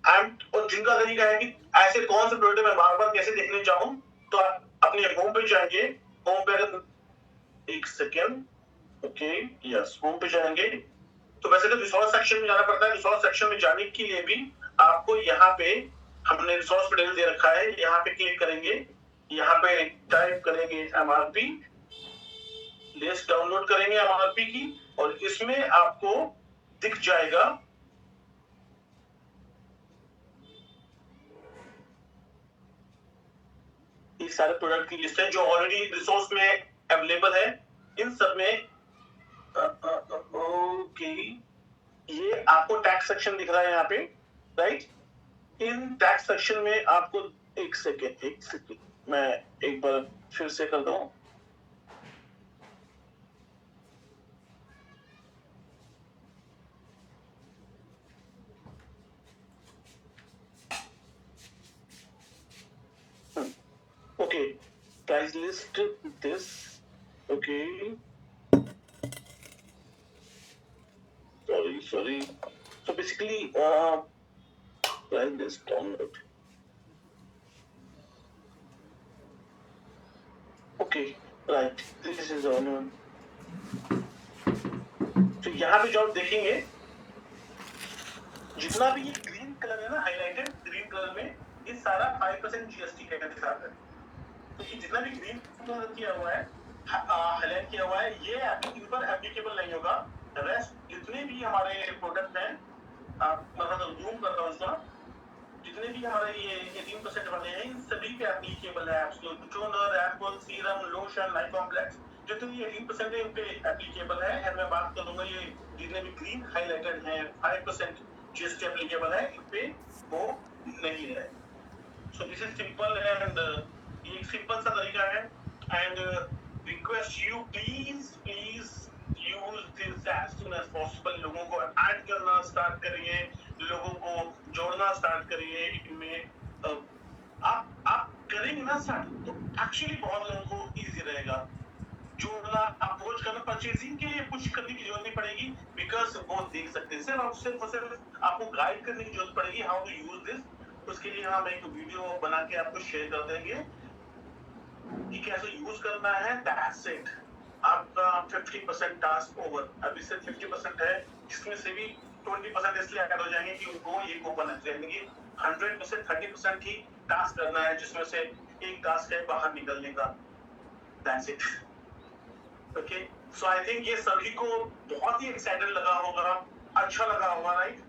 और जिनका तरीका है कि ऐसे कौन से प्रोडक्ट मैं बार बार कैसे देखने चाहूँ, तो आप अपने होम पे जाएंगे। होम पे एक सेकेंड, ओके यस, होम पे जाएंगे तो वैसे तो रिसोर्स सेक्शन में जाना पड़ता है। रिसोर्स सेक्शन में जाने के लिए भी आपको यहाँ पे हमने रिसोर्स मटेरियल दे रखा है, यहाँ पे क्लिक करेंगे, यहाँ पे टाइप करेंगे एमआरपी, लिस्ट डाउनलोड करेंगे एमआरपी की, और इसमें आपको दिख जाएगा ये सारे प्रोडक्ट की लिस्ट है जो ऑलरेडी रिसोर्स में अवेलेबल है। इन सब में ओके, ये आपको टैक्स सेक्शन दिख रहा है यहाँ पे, राइट। इन टैक्स सेक्शन में आपको एक सेकेंड मैं एक बार फिर से कर दूं। price list this. Okay. Sorry. So basically, price list download. Okay, right. This is on. तो यहाँ पे जो आप देखेंगे जितना भी ये ग्रीन कलर है ना, हाईलाइटेड ग्रीन कलर में, ये सारा 5% जीएसटी के साथ है. तो ये जितना भी ग्रीन कलर किया हुआ है, हाईलाइट किया हुआ है, ये इन पर एप्लीकेबल नहीं होगा. रेस्ट जितने भी हमारे प्रोडक्ट हैं, मतलब जूम कर रहा हूँ इसका, जितने भी हमारे ये 18% वाले हैं, इन सभी पे एप्लीकेबल है. Absolute toner, Apple serum, lotion, night complex, जितने ये 18% है इन पे एप्लीकेबल है. एंड मैं बात करूंगा ये जितने भी ग्रीन हाईलाइटेड हैं, 5% जीएसटी एप्लीकेबल है, इन पे वो नहीं है. So this is simple and ये एक सिंपल सा तरीका है. And request you please use this as soon as possible. लोगों को ऐड करना स्टार्ट करिए, लोगों को जोड़ना स्टार्ट करिए इनमें. आप करेंगे ना स्टार्ट, तो एक्चुअली बहुत लोगों को इजी रहेगा. जोड़ना, अप्रोच करना, परचेजिंग के लिए पुश करने की जरूरत नहीं पड़ेगी, बिकॉज वो देख सकते हैं. सिर्फ आपको गाइड करने की जरूरत पड़ेगी हाउ टू यूज दिस. उसके लिए हम एक वीडियो बना के आपको शेयर कर देंगे कि कैसे यूज करना है. That's it. आपका 50% टास्क ओवर. अभी से 50% है, जिसमें से भी 20% इसलिए ऐड हो जाएंगे कि उनको ये कूपन देंगे. 100% 30% ही टास्क करना है, जिसमें से एक टास्क है बाहर निकलने का. That's it. Okay, so I think ये सभी को बहुत ही एक्साइटेड लगा होगा, अच्छा लगा होगा, right?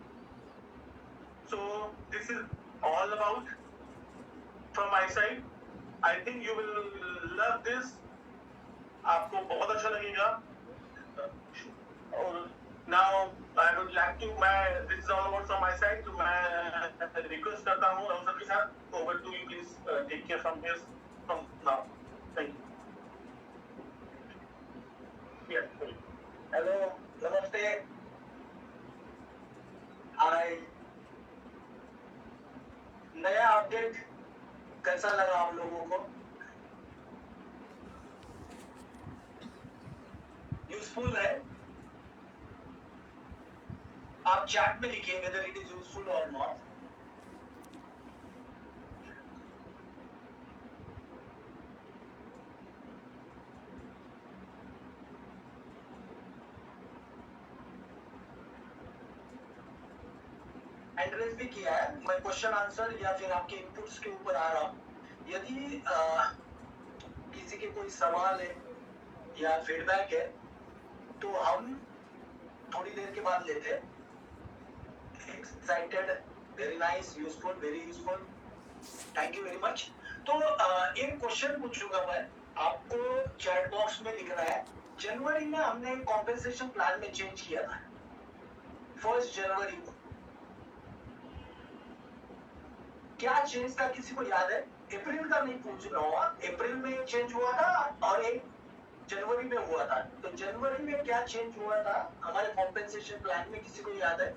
So this is all about from my side. I think you will love this. आपको बहुत अच्छा लगेगा. और now I would like to, मैं this is all about from my side. तो मैं रिक्वेस्ट करता हूँ अवसर के साथ, over to you. Please take care from here from now. Thank you. Hello, नमस्ते, हाय. नया अपडेट कैसा लगा आप लोगों को? यूजफुल है? आप चैट में लिखिए whether it is useful or not. Address भी किया है. मैं क्वेश्चन आंसर या फिर आपके इनपुट्स के ऊपर आ रहा हूँ. यदि किसी के कोई सवाल है या फीडबैक है तो हम थोड़ी देर के बाद लेते हैं. Excited, very nice, useful, very useful. Thank you very much. तो एक क्वेश्चन पूछूंगा मैं आपको, चैट बॉक्स में लिखना है. जनवरी में हमने कॉम्पेंसेशन प्लान में चेंज किया था, 1 जनवरी को. क्या चेंज था किसी को याद है? अप्रैल का नहीं पूछ रहा हूँ. अप्रैल में चेंज हुआ था और 1 जनवरी में हुआ था. तो जनवरी में क्या चेंज हुआ था हमारे कॉम्पेंसेशन प्लान में, किसी को याद है?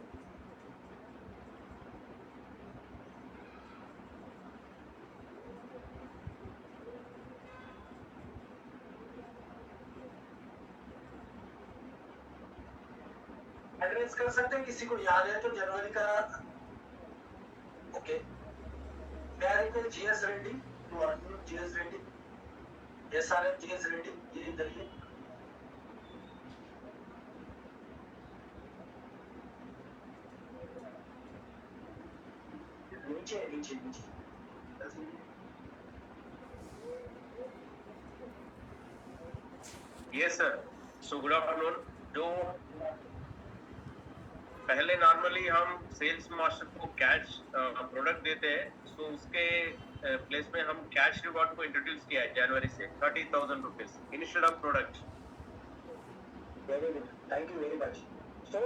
एड्रेस कर सकते हैं, किसी को याद है तो जनवरी का. Okay, GS Reddy, to Arjun GS Reddy, SRF GS Reddy, ये इधर ही. नीचे नीचे नीचे. Yes sir. So good afternoon. जो पहले नॉर्मली हम सेल्स मास्टर को कैश प्रोडक्ट देते हैं, सो उसके प्लेस में हम कैश रिवॉर्ड को इंट्रोड्यूस किया है जनवरी से 30,000 rupees instead of product. Very good, thank you very much. So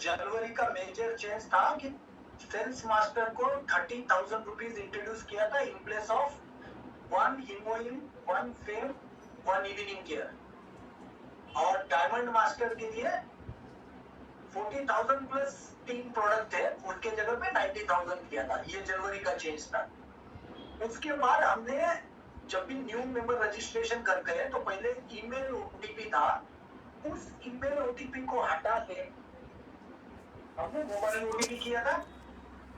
जनवरी का मेजर चेंज था कि सेल्स मास्टर को 30,000 रुपीज इंट्रोड्यूस किया था in place of 1 हीमोइन, 1 fame, 1 evening care. और डायमंड मास्टर के लिए 40,000 प्लस 3 प्रोडक्ट थे, उनके जगह पे 90,000 किया था. ये जनवरी का चेंज था. उसके बाद हमने जब भी न्यू मेंबर रजिस्ट्रेशन करते हैं तो पहले ईमेल ओटीपी था, उस ईमेल ओटीपी को हटा के हमने मोबाइल ओटीपी किया था,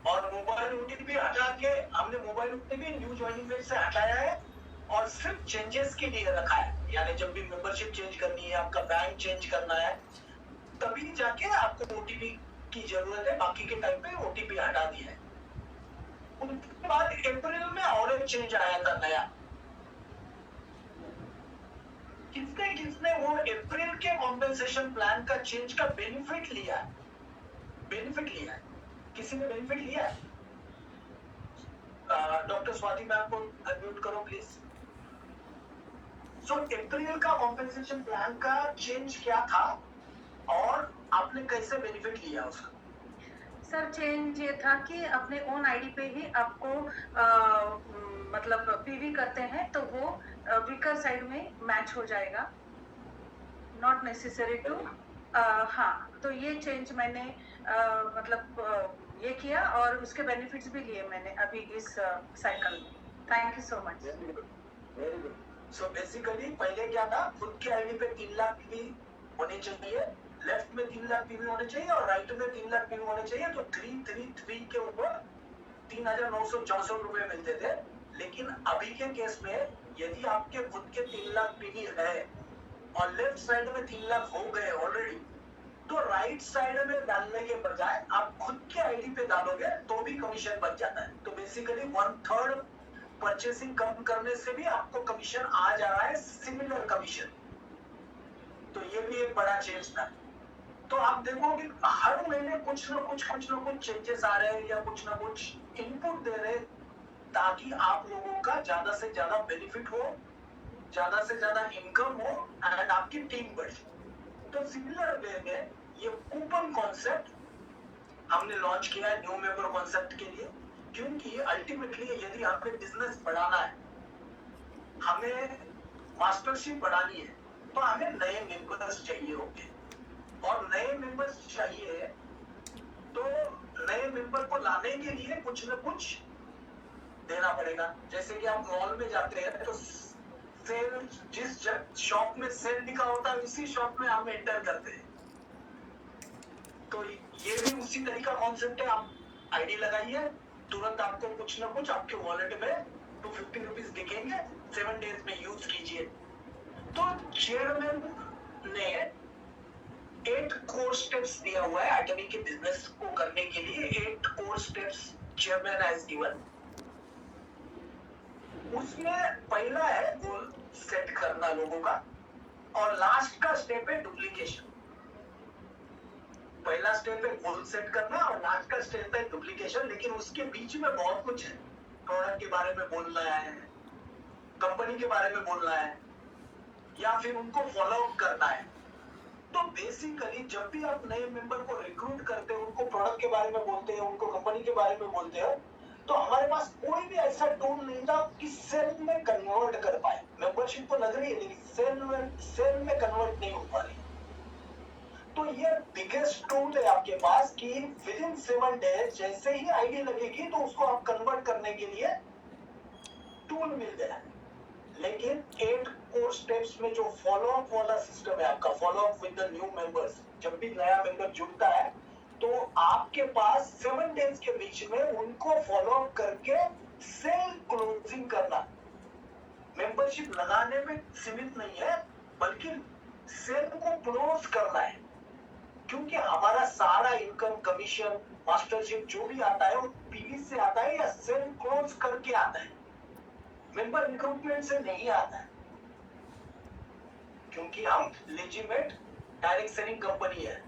और मोबाइल ओटीपी हटा के हमने mobile OTP new joining page से हटाया है और सिर्फ चेंजेस के लिए रखा है। यानी जब भी मेंबरशिप चेंज करनी है, आपका बैंक चेंज करना है, तभी जाके आपको ओटीपी की जरूरत है, बाकी के टाइम पे ओटीपी हटा दिया है। उसके बाद अप्रैल में और एक चेंज आया था नया। किसने वो अप्रैल के कॉम्पेंसेशन प्लान का चेंज का बेनिफिट लिया है? किसी ने बेनिफिट लिया है? डॉक्टर स्वाति मैम को अनम्यूट करो प्लीज। सो अप्रैल का कॉम्पेंसेशन प्लान का चेंज क्या था और आपने कैसे बेनिफिट लिया उसका? सर चेंज ये था कि अपने ओन आईडी पे ही आपको मतलब पीवी करते हैं तो वो वीकर साइड में मैच हो जाएगा, नॉट नेसेसरी टू। हाँ, तो ये चेंज मैंने ये किया और उसके बेनिफिट्स भी लिए मैंने अभी इस साइकिल में। Thank you so much. Very good. So basically पहले क्या था, खुद के आईडी पे 3 लाख पीवी होने चाहिए, लेफ्ट में 3 लाख पीवी होने चाहिए और राइट में 3 लाख पीवी होने चाहिए। तो 333 के ऊपर 3,964 रुपए मिलते थे। लेकिन अभी के केस में यदि आपके खुद के 3 लाख पीवी है और लेफ्ट साइड में 3 लाख हो गए ऑलरेडी, तो राइट साइड में डालने के बजाय आप खुद के आईडी पे डालोगे तो भी कमीशन बच जाता है। तो बेसिकली 1/3 परचेसिंग कम करने से भी आपको कमीशन आ जा रहा है, सिमिलर कमीशन। तो ये भी एक बड़ा चेंज था। तो आप देखोगे हर महीने कुछ ना कुछ चेंजेस आ रहे हैं या कुछ ना कुछ इनपुट दे रहे हैं ताकि आप लोगों का ज्यादा से ज्यादा बेनिफिट हो, ज्यादा से ज्यादा इनकम हो एंड आपकी टीम बढ़े। तो सिमिलर वे में ये कूपन कॉन्सेप्ट हमने लॉन्च किया है न्यू मेंबर कॉन्सेप्ट के लिए, क्योंकि अल्टीमेटली यदि हमें बिजनेस बढ़ाना है, हमें मास्टरशिप बढ़ानी है, तो हमें नए मेंबर्स चाहिए होंगे और नए मेंबर्स चाहिए तो नए मेंबर को लाने के लिए कुछ न कुछ देना पड़ेगा। जैसे कि आप मॉल में जाते हैं तो सेल, जिस शॉप में सेल लिखा होता है उसी शॉप में हम एंटर करते हैं। तो ये भी उसी तरीका कॉन्सेप्ट है। आप आईडी लगाइए, तुरंत आपको कुछ ना कुछ आपके वॉलेट में 250 रुपीज दिखेंगे, 7 डेज में यूज कीजिए। तो चेयरमैन ने 8 कोर स्टेप्स दिया हुआ है एटमी के बिजनेस को करने के लिए। 8 core steps chairman has given. उसमें पहला है गोल सेट करना लोगों का और लास्ट का स्टेप है डुप्लीकेशन। पहला स्टेप है गोल सेट करना और लास्ट का स्टेप है डुप्लीकेशन। लेकिन उसके बीच में बहुत कुछ है। प्रोडक्ट के बारे में बोलना है, कंपनी के बारे में बोलना है, या फिर उनको फॉलो अप करना है। तो बेसिकली जब भी आप नए मेंबर को रिक्रूट करते हो, उनको प्रोडक्ट के बारे में बोलते हो, उनको कंपनी के बारे में बोलते हो, तो हमारे पास कोई भी ऐसा टूल नहीं था कि सेल में कन्वर्ट कर पाए। मेंबरशिप तो लग रही है लेकिन सेल में कन्वर्ट नहीं हो पा रही। तो ये बिगेस्ट टूल है आपके पास कि विद इन 7 डेज जैसे ही आईडी लगेगी तो उसको आप कन्वर्ट करने के लिए टूल मिल गया। लेकिन 8 कोर स्टेप्स में जो फॉलो अप वाला सिस्टम है आपका, follow up with the new members, जब भी नया मेंबर जुड़ता है तो आपके पास 7 डेज के बीच में उनको फॉलो अप करके सेल क्लोजिंग करना, मेंबरशिप लगाने में सीमित नहीं है बल्कि सेल को क्लोज करना है। क्योंकि हमारा सारा इनकम, कमीशन, मास्टरशिप जो भी आता है वो पीवी से आता है या सेल क्लोज करके आता है, मेंबर रिक्रूटमेंट से नहीं आता है। क्योंकि हम लेजिटिमेट डायरेक्ट सेलिंग कंपनी है,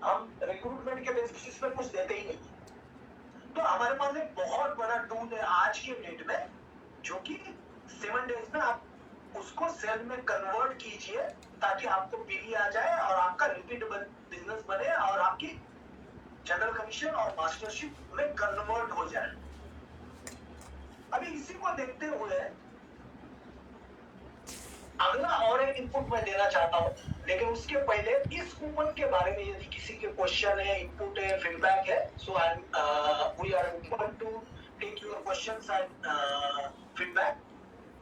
हम रिक्रूटमेंट के बेसिस पे कुछ देते ही नहीं। तो हमारे पास एक बहुत बड़ा टूल है आज के डेट में, जो कि 7 डेज में आप उसको सेल में कन्वर्ट कीजिए ताकि आपको पीवी आ जाए और आपका रिपीट बिजनेस बने और आपकी जनरल कमीशन और मास्टरशिप में कन्वर्ट हो जाए। अभी इसी को देखते हुए अगला और एक इनपुट मैं देना चाहता हूं, लेकिन उसके पहले इस कूपन के बारे में यदि किसी के क्वेश्चन है, इनपुट है, फीडबैक है, so we are open to take your questions and feedback.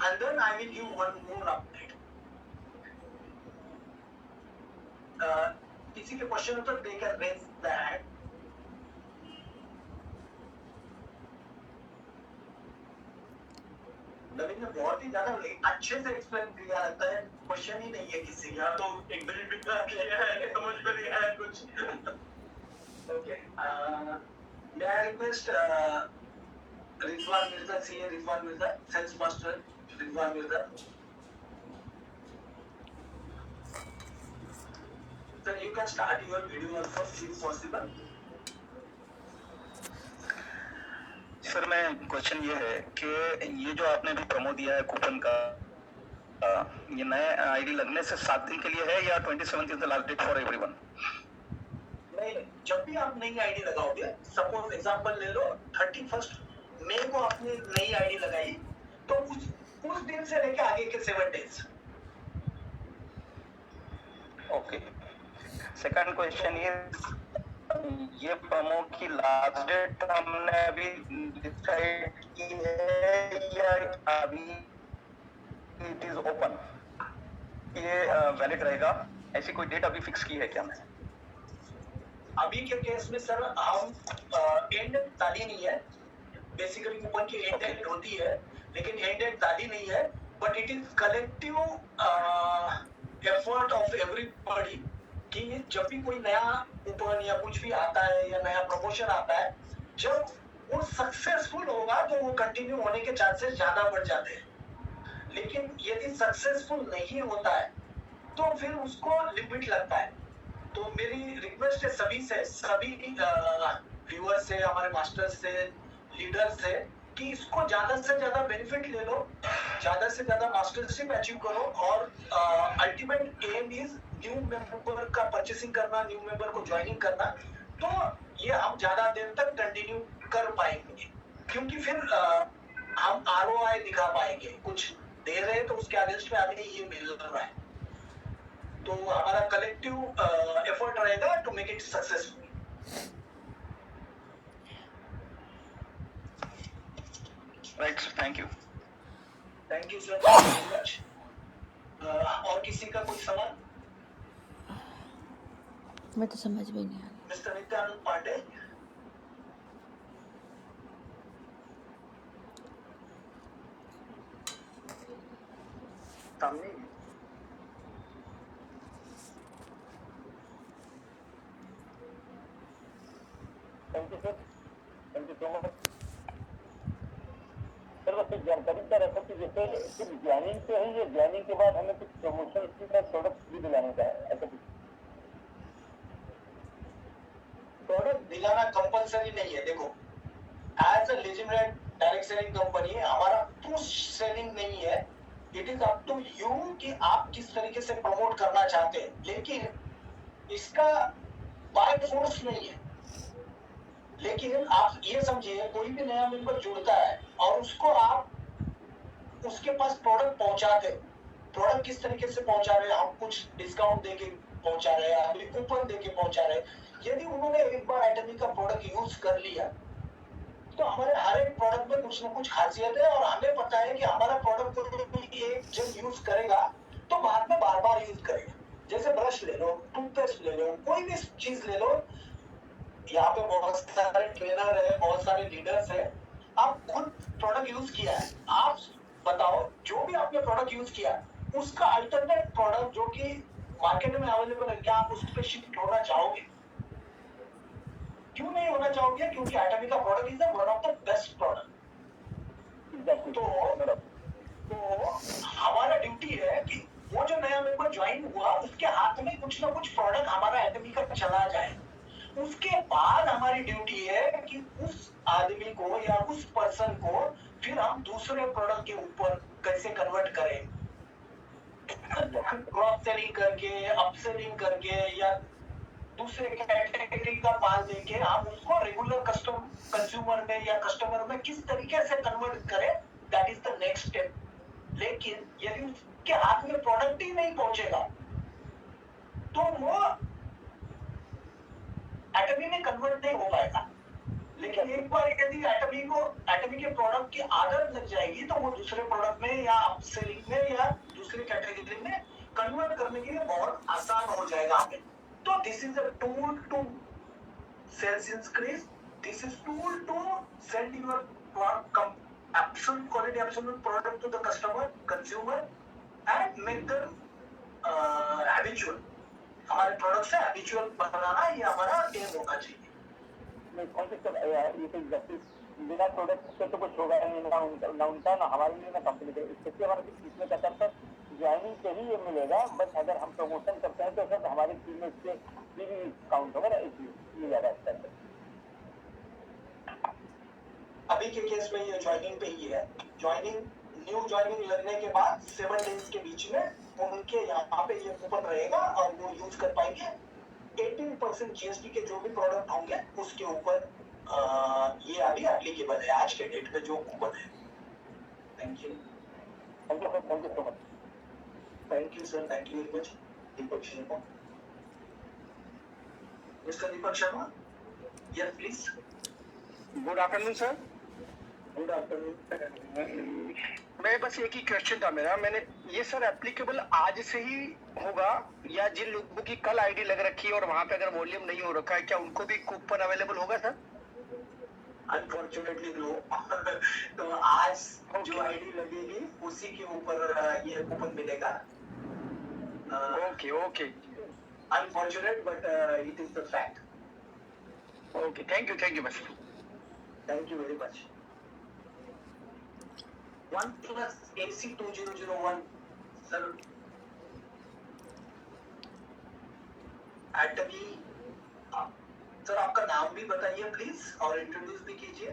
and then I will give one more update. किसी के क्वेश्चन हो तो they can raise that. नवीन ने बहुत ही ज्यादा अच्छे से एक्सप्लेन किया, लगता है क्वेश्चन ही नहीं है किसी का, तो एक मिनट भी किया है, समझ में नहीं आया कुछ. Okay, may I request Rizwan Mirza, CA Rizwan Mirza, Sales Master Rizwan Mirza. Sir, you can start your video also if possible. Sir मैं क्वेश्चन ये है कि ये जो आपने भी प्रोमो दिया है कूपन का, ये नए आईडी लगने से 7 दिन के लिए है या 27th is the last date for everyone? नहीं, जब भी आप नई आईडी लगाओगे, सपोज एग्जांपल ले लो 31 मई को आपने नई आईडी लगाई, तो उस दिन से लेके आगे के 7 डेज. ओके. सेकंड क्वेश्चन ये प्रोमो की लास्ट डेट हमने अभी डिसाइड की है या अभी इट इज ओपन, ये वैलिड रहेगा? ऐसी कोई डेट अभी फिक्स की है क्या? मैं अभी के केस में सर हम एंड डाली नहीं है. बेसिकली कूपन की एंड डेट होती है, लेकिन एंड डेट डाली नहीं है, but it is collective effort of everybody कि जब भी कोई नया कूपन या कुछ भी आता है या नया प्रमोशन आता है, जब वो सक्सेसफुल होगा तो वो कंटिन्यू होने के चांसेस ज्यादा बढ़ जाते हैं. लेकिन यदि सक्सेसफुल नहीं होता है तो फिर उसको लिमिट लगता है. तो मेरी रिक्वेस्ट है सभी से, सभी व्यूअर्स से, हमारे मास्टर्स से, लीडर्स से, कि इसको ज्यादा से ज्यादा बेनिफिट ले लो, ज्यादा से ज्यादा मास्टरशिप अचीव करो, और ultimate aim is new member का परचेसिंग करना, न्यू मेंबर को ज्वाइनिंग करना. तो ये हम ज्यादा देर तक कंटिन्यू कर पाएंगे, क्योंकि फिर हम ROI दिखा पाएंगे. कुछ दे रहे हैं तो उसके अगेंस्ट में हमें ये मिल रहा है, तो हमारा कलेक्टिव एफर्ट रहेगा to make it successful. Right, thank you. Thank you sir, very much. और किसी का कोई सवाल? मैं तो समझ में नहीं आ रही. मिस्टर नित्यानंद पांडे. सामने thank you sir, thank you so much sir. बस एक जानकारी का रखा कि जैसे सिर्फ ज्वाइनिंग पे है, ये ज्वाइनिंग के बाद हमें कुछ प्रमोशन की प्रोडक्ट भी दिलाने का है, ऐसा कुछ? प्रोडक्ट दिलाना कंपलसरी नहीं है. देखो, as a legitimate direct selling company हमारा पुश सेलिंग नहीं है. It is up to you कि आप किस तरीके से प्रमोट करना चाहते हैं, लेकिन इसका बाय फोर्स नहीं है. लेकिन आप ये समझिए, कोई भी नया मेंबर जुड़ता है और उसको आप उसके पास प्रोडक्ट पहुंचाते, प्रोडक्ट किस तरीके से पहुंचा रहे हैं, हम कुछ डिस्काउंट देके पहुंचा रहे हैं, अभी कूपन देके पहुंचा रहे हैं. यदि उन्होंने एक बार एटमी का प्रोडक्ट यूज कर लिया, तो हमारे हर एक प्रोडक्ट में कुछ ना कुछ खासियत है, और हमें पता है कि हमारा प्रोडक्ट एक जब यूज करेगा तो बाद में बार बार यूज करेगा. जैसे ब्रश ले लो, टूथपेस्ट ले लो, कोई भी चीज ले लो. यहाँ पे बहुत सारे ट्रेनर है, बहुत सारे लीडर्स है. आप खुद प्रोडक्ट यूज किया है, आप बताओ जो भी आपने प्रोडक्ट यूज किया उसका अल्टरनेट प्रोडक्ट जो कि मार्केट में अवेलेबल है, क्या आप उस पर शिफ्ट होना चाहोगे? क्यों नहीं होना चाहोगे? क्योंकि एटमी का product is one of the best product. तो हमारा ड्यूटी है कि वो जो नया मेंबर ज्वाइन हुआ उसके हाथ में कुछ ना कुछ प्रोडक्ट हमारा एटमी का चला जाए. उसके बाद हमारी ड्यूटी है कि उस आदमी को या उस पर्सन को फिर हम दूसरे प्रोडक्ट के ऊपर कैसे कन्वर्ट करें, क्रॉस सेलिंग करके, अपसेलिंग करके, या दूसरे कैटेगरी का माल देके हम उसको रेगुलर कंज्यूमर में या कस्टमर में किस तरीके से कन्वर्ट करें, that is the next step. लेकिन यदि उसके हाथ में प्रोडक्ट ही नहीं पहुंचेगा तो वो एटमी में कन्वर्ट नहीं हो पाएगा. लेकिन एक बार यदि एटमी के प्रोडक्ट की आदत लग जाएगी तो वो दूसरे प्रोडक्ट में या अपसेलिंग में या दूसरी कैटेगरी में कन्वर्ट करने के लिए बहुत आसान हो जाएगा हमें। तो this is a tool to sales increase, this is tool to send your absolute quality, absolute product to the customer, consumer, and make them habitual. हमारे प्रोडक्ट से habitual बनाना ये हमारा एम होना चाहिए। नहीं थैंक यू सर, ये तो exactly बिना प्रोडक्ट से तो कुछ होगा नहीं, ना उनका ना हमारे लिए ना कंपनी के, इसलिए हमारा इसमें क्या करता है ज्वाइनिंग से ही ये मिलेगा, बट अगर हम प्रमोशन करते हैं तो सर हमारी टीम में इससे भी काउंट होगा ना, इसलिए ये ज़्यादा अच्छा है। अभी के केस में ये ज्वाइनिंग पे ही है। न्यू ज्वाइनिंग लगने के बाद 7 डेज के बीच में उनके यहाँ पे ये कूपन रहेगा और वो यूज कर पाएंगे। 18% जीएसटी के जो भी प्रोडक्ट होंगे उसके ऊपर ये अभी एप्लीकेबल है आज के डेट में जो कूपन है। Thank you sir, thank you so much. Thank you sir, thank you very much. Deepak Sharma, mister Deepak Sharma, yes please. Good afternoon sir. Good afternoon. मैं बस एक ही क्वेश्चन था मेरा, मैंने ये सर एप्लीकेबल आज से ही होगा या जिन लोगों की कल आईडी लग रखी है और वहाँ पे अगर वॉल्यूम नहीं हो रखा है क्या उनको भी कूपन अवेलेबल होगा सर? Unfortunately no. तो आज जो आईडी लगेगी उसी के ऊपर ये कूपन मिलेगा। Okay okay, unfortunate but it is the fact. Okay, thank you बस। Thank you very much. OnePlus AC2001 sir एटमी, सर आपका नाम भी बताइए प्लीज और इंट्रोड्यूस भी कीजिए।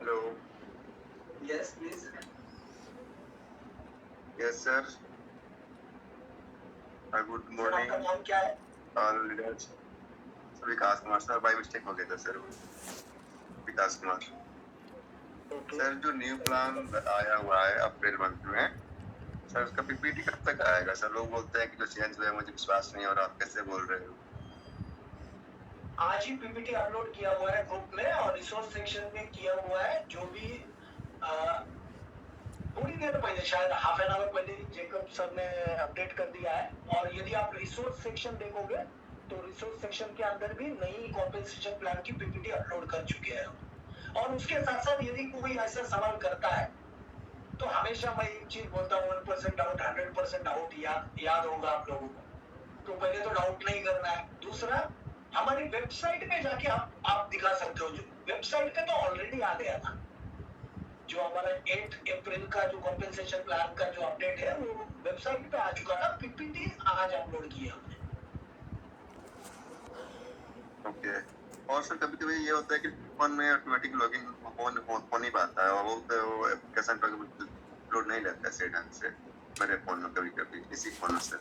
Hello. Yes please. Yes sir, good sir आपका मॉर्निंग नाम क्या है? All leaders. Vikas Kumar sir, by mistake हो गया था सर, विकास कुमार। सर जो न्यू प्लान आया हुआ है अप्रैल मंथ में, सर उसका पीपीटी कब तक आएगा? सर लोग बोलते हैं कि जो चेंज हुआ है मुझे विश्वास नहीं हो रहा, आप कैसे बोल रहे हो? आज ही पीपीटी अपलोड किया हुआ है ग्रुप में और रिसोर्स सेक्शन में किया हुआ है। जो भी थोड़ी देर पहले, शायद हाफ एन आवर पहले जेकब सर ने अपडेट कर दिया है। और यदि आप रिसोर्स सेक्शन देखोगे तो रिसोर्स सेक्शन के अंदर भी नई कॉम्पेंसेशन प्लान की पीपीटी अपलोड कर चुके हैं। और उसके साथ साथ यदि कोई ऐसा सवाल करता है तो हमेशा मैं एक चीज बोलता हूँ, 1% डाउट 100% डाउट याद होगा आप लोगों को। तो पहले तो डाउट नहीं करना है। दूसरा, हमारी वेबसाइट में जाके आप दिखा सकते हो। जो वेबसाइट पे तो ऑलरेडी आ गया था, जो हमारा 8 अप्रैल का जो कॉम्पेंसेशन प्लान का जो अपडेट है वो वेबसाइट पे आ चुका था। पीपीटी आज अपलोड किया हमने। ओके। और सर कभी कभी ये होता है कि फोन में ऑटोमेटिक लॉगिन हो नहीं पाता है, और वो एप्लीकेशन पर लोड नहीं लेता है सही ढंग से मेरे फोन में, कभी कभी इसी फोन से।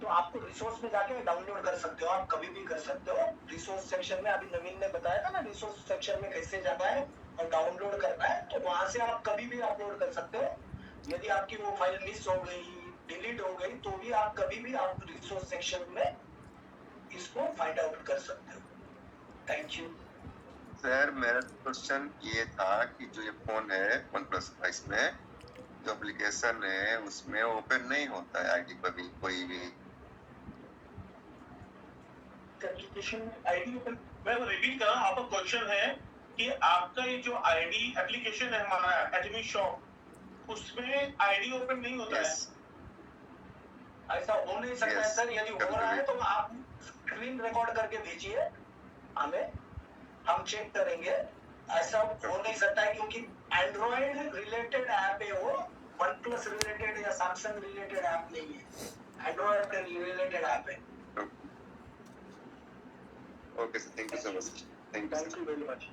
तो आपको रिसोर्स में जाके डाउनलोड कर सकते हो, आप कभी भी कर सकते हो। रिसोर्स सेक्शन में अभी नवीन ने बताया था ना, रिसोर्स सेक्शन में कैसे जाना है और डाउनलोड करना है, तो वहां से आप कभी भी अपलोड कर सकते हो। यदि आपकी वो फाइल मिस हो गई, डिलीट हो गई, तो भी आप कभी भी आप रिसोर्स सेक्शन में इसको फाइंड आउट कर सकते हो। Thank you sir. मेरा क्वेश्चन ये था कि जो ये फोन है OnePlus 22 में जो एप्लीकेशन है उसमें ओपन नहीं होता है आईडी पर भी कोई भी एप्लीकेशन आईडी ओपन। मैं रिपीट कर रहा हूँ, आपका क्वेश्चन है कि आपका ये जो आईडी एप्लीकेशन है हमारा एटमी शॉप, उसमें आईडी ओपन नहीं होता है। ऐसा हो नहीं सकता है सर। यदि हो रहा है तो आप स्क्रीन रिकॉर्ड करके भेजिए हमें, हम चेक करेंगे। ऐसा हो नहीं सकता है क्योंकि एंड्रॉइड रिलेटेड ऐप है वो, OnePlus रिलेटेड या सैमसंग रिलेटेड ऐप नहीं है, एंड्रॉइड रिलेटेड ऐप है। Okay sir, thank you so much. Thank you very much.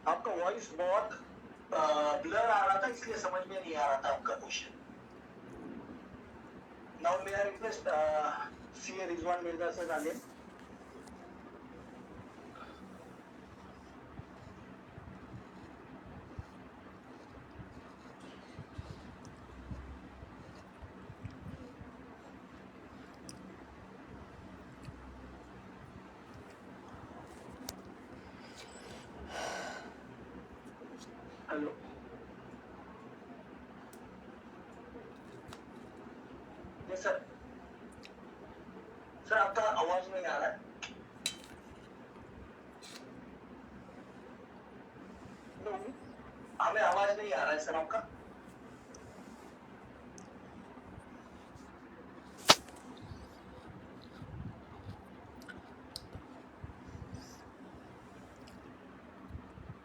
आपका वॉइस बहुत ब्लर आ रहा था, इसलिए समझ में नहीं आ रहा था आपका question. Now may I request CA Rizwan Mirza sir again. Hello ये सर आपका आवाज नहीं आ रहा है। हमें आवाज नहीं आ रहा है सर आपका।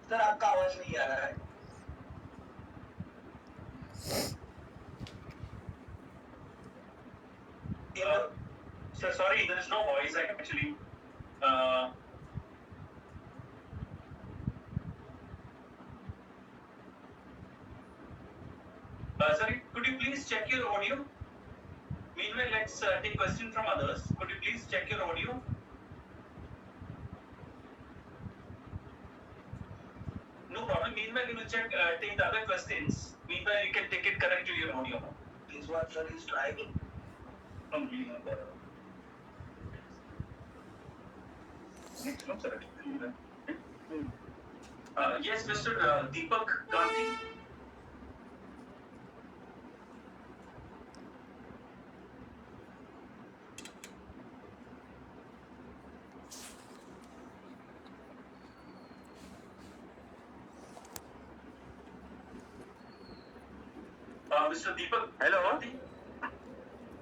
सर आपका आवाज नहीं आ रहा है। Sir, sorry, there is no voice actually. Sorry, could you please check your audio? Meanwhile, let's take question from others. Could you please check your audio? No problem. Meanwhile, we will check, take the other questions. Meanwhile, you can take it correct to your audio. This what sir is trying. Yes, Mr. Deepak Gandhi. Mr. Deepak. Hello.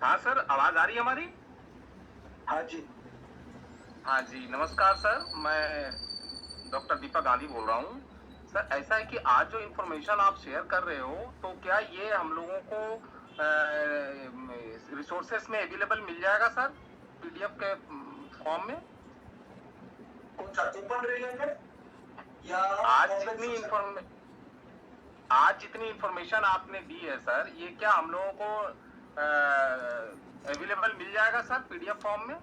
हाँ sir, आवाज आ रही है हमारी? हाँ जी। हाँ जी, नमस्कार sir, मैं doctor दीपक गांधी बोल रहा हूँ। सर ऐसा है कि आज जो इन्फॉर्मेशन आप शेयर कर रहे हो, तो क्या ये हम लोगों को रिसोर्सेस में अवेलेबल मिल जाएगा सर, पीडीएफ के फॉर्म में? कौन सा कूपन रिलेटेड या आज जितनी इंफॉर्मेशन आपने दी है सर, ये क्या हम लोगों को अवेलेबल मिल जाएगा सर पीडीएफ फॉर्म में?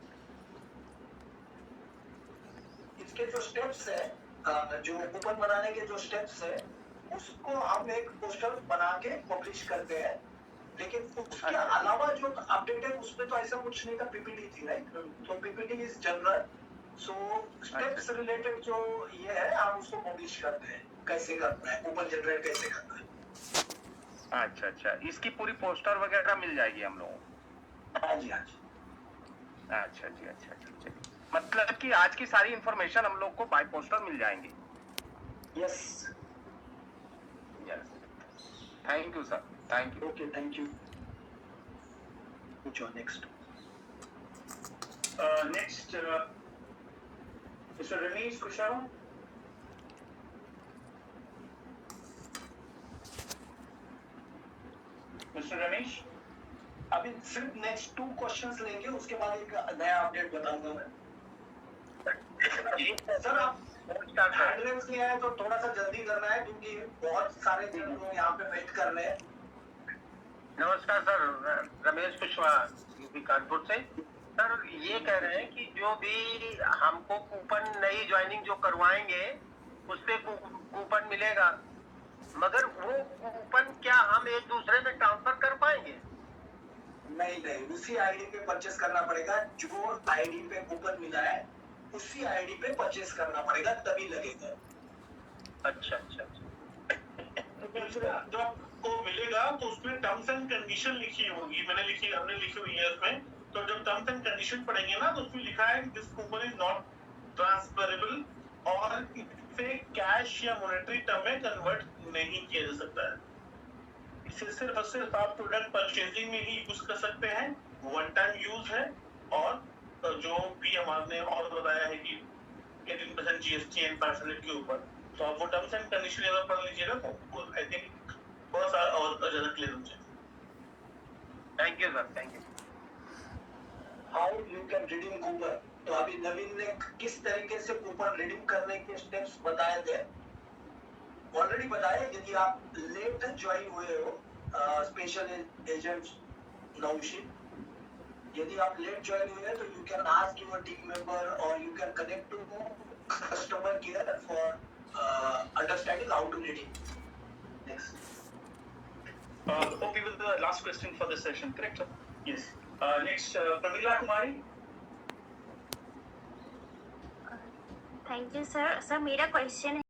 इसके जो स्टेप्स है, जो कूपन बनाने के जो स्टेप्स है, उसको हम एक पोस्टर बना के पब्लिश करते हैं, लेकिन उसके अलावा जो अपडेट है उसमें तो ऐसा कुछ नहीं था। पीपीटी थी राइट, तो PPT is general, so steps related जो ये है हम उसको पब्लिश करते हैं, कैसे करना है, कूपन जनरेट कैसे करना है। अच्छा, इसकी पूरी पोस्टर वगैरह मिल जाएगी हम लोगों को? हाँ जी। अच्छा जी। मतलब कि आज की सारी इंफॉर्मेशन हम लोग को बाय पोस्टर मिल जाएंगी? Yes. Thank you sir, thank you. Okay, thank you. पूछो next. Next, Mr. Ramesh Kushara. Mr. Ramesh. अभी सिर्फ नेक्स्ट 2 क्वेश्चंस लेंगे, उसके बाद एक नया अपडेट बताऊंगा मैं। सर आप हैंडलेस नहीं आए तो थोड़ा सा जल्दी करना है, क्योंकि बहुत सारे लोग यहाँ पे वेट कर रहे हैं। नमस्कार सर, रमेश कुशवाहा यूपी कानपुर से। सर ये कह रहे हैं कि जो भी हमको कूपन नई ज्वाइनिंग जो करवाएंगे उस पे कूपन मिलेगा, मगर वो कूपन क्या हम एक दूसरे में ट्रांसफर कर पाएंगे? नहीं, उसी आईडी पे परचेस करना पड़ेगा। जो आईडी पे कूपन मिला है उसी आईडी पे परचेस करना पड़ेगा, तभी लगेगा। अच्छा। जो आपको मिलेगा तो उसमें टर्म्स एंड कंडीशन लिखी होगी, हमने लिखी हुई है उसमें। तो जब टर्म्स एंड कंडीशन पढ़ेंगे ना, तो उसमें लिखा है this coupon is not transferable और इसे कैश या मॉनेटरी टर्म में कन्वर्ट नहीं किया जा सकता है। इसे सिर्फ और सिर्फ आप प्रोडक्ट परचेजिंग में ही यूज कर सकते हैं, वन टाइम यूज है। और जो भी हमारे और बताया है कि 18% जीएसटी एंड 500 के ऊपर, तो आप वो टर्म्स एंड कंडीशन अगर पढ़ लीजिएगा तो आई थिंक थोड़ा सा और ज्यादा क्लियर हो जाएगा। Thank you sir, thank you. How you can redeem coupon. तो अभी नवीन ने किस तरीके से कूपन रिडीम करने के स्टेप्स बताए थे, ऑलरेडी बताया। यदि आप लेट ज्वाइन हुए हो स्पेशल एजेंट नौशीन, यदि आप लेट ज्वाइन हुए हैं तो you can ask your team member और you can connect to customer care for understanding how to redeem. Next. Hope you will the last question for this session, correct sir? Yes. Next, Pramila Kumari. Thank you sir. Sir मेरा question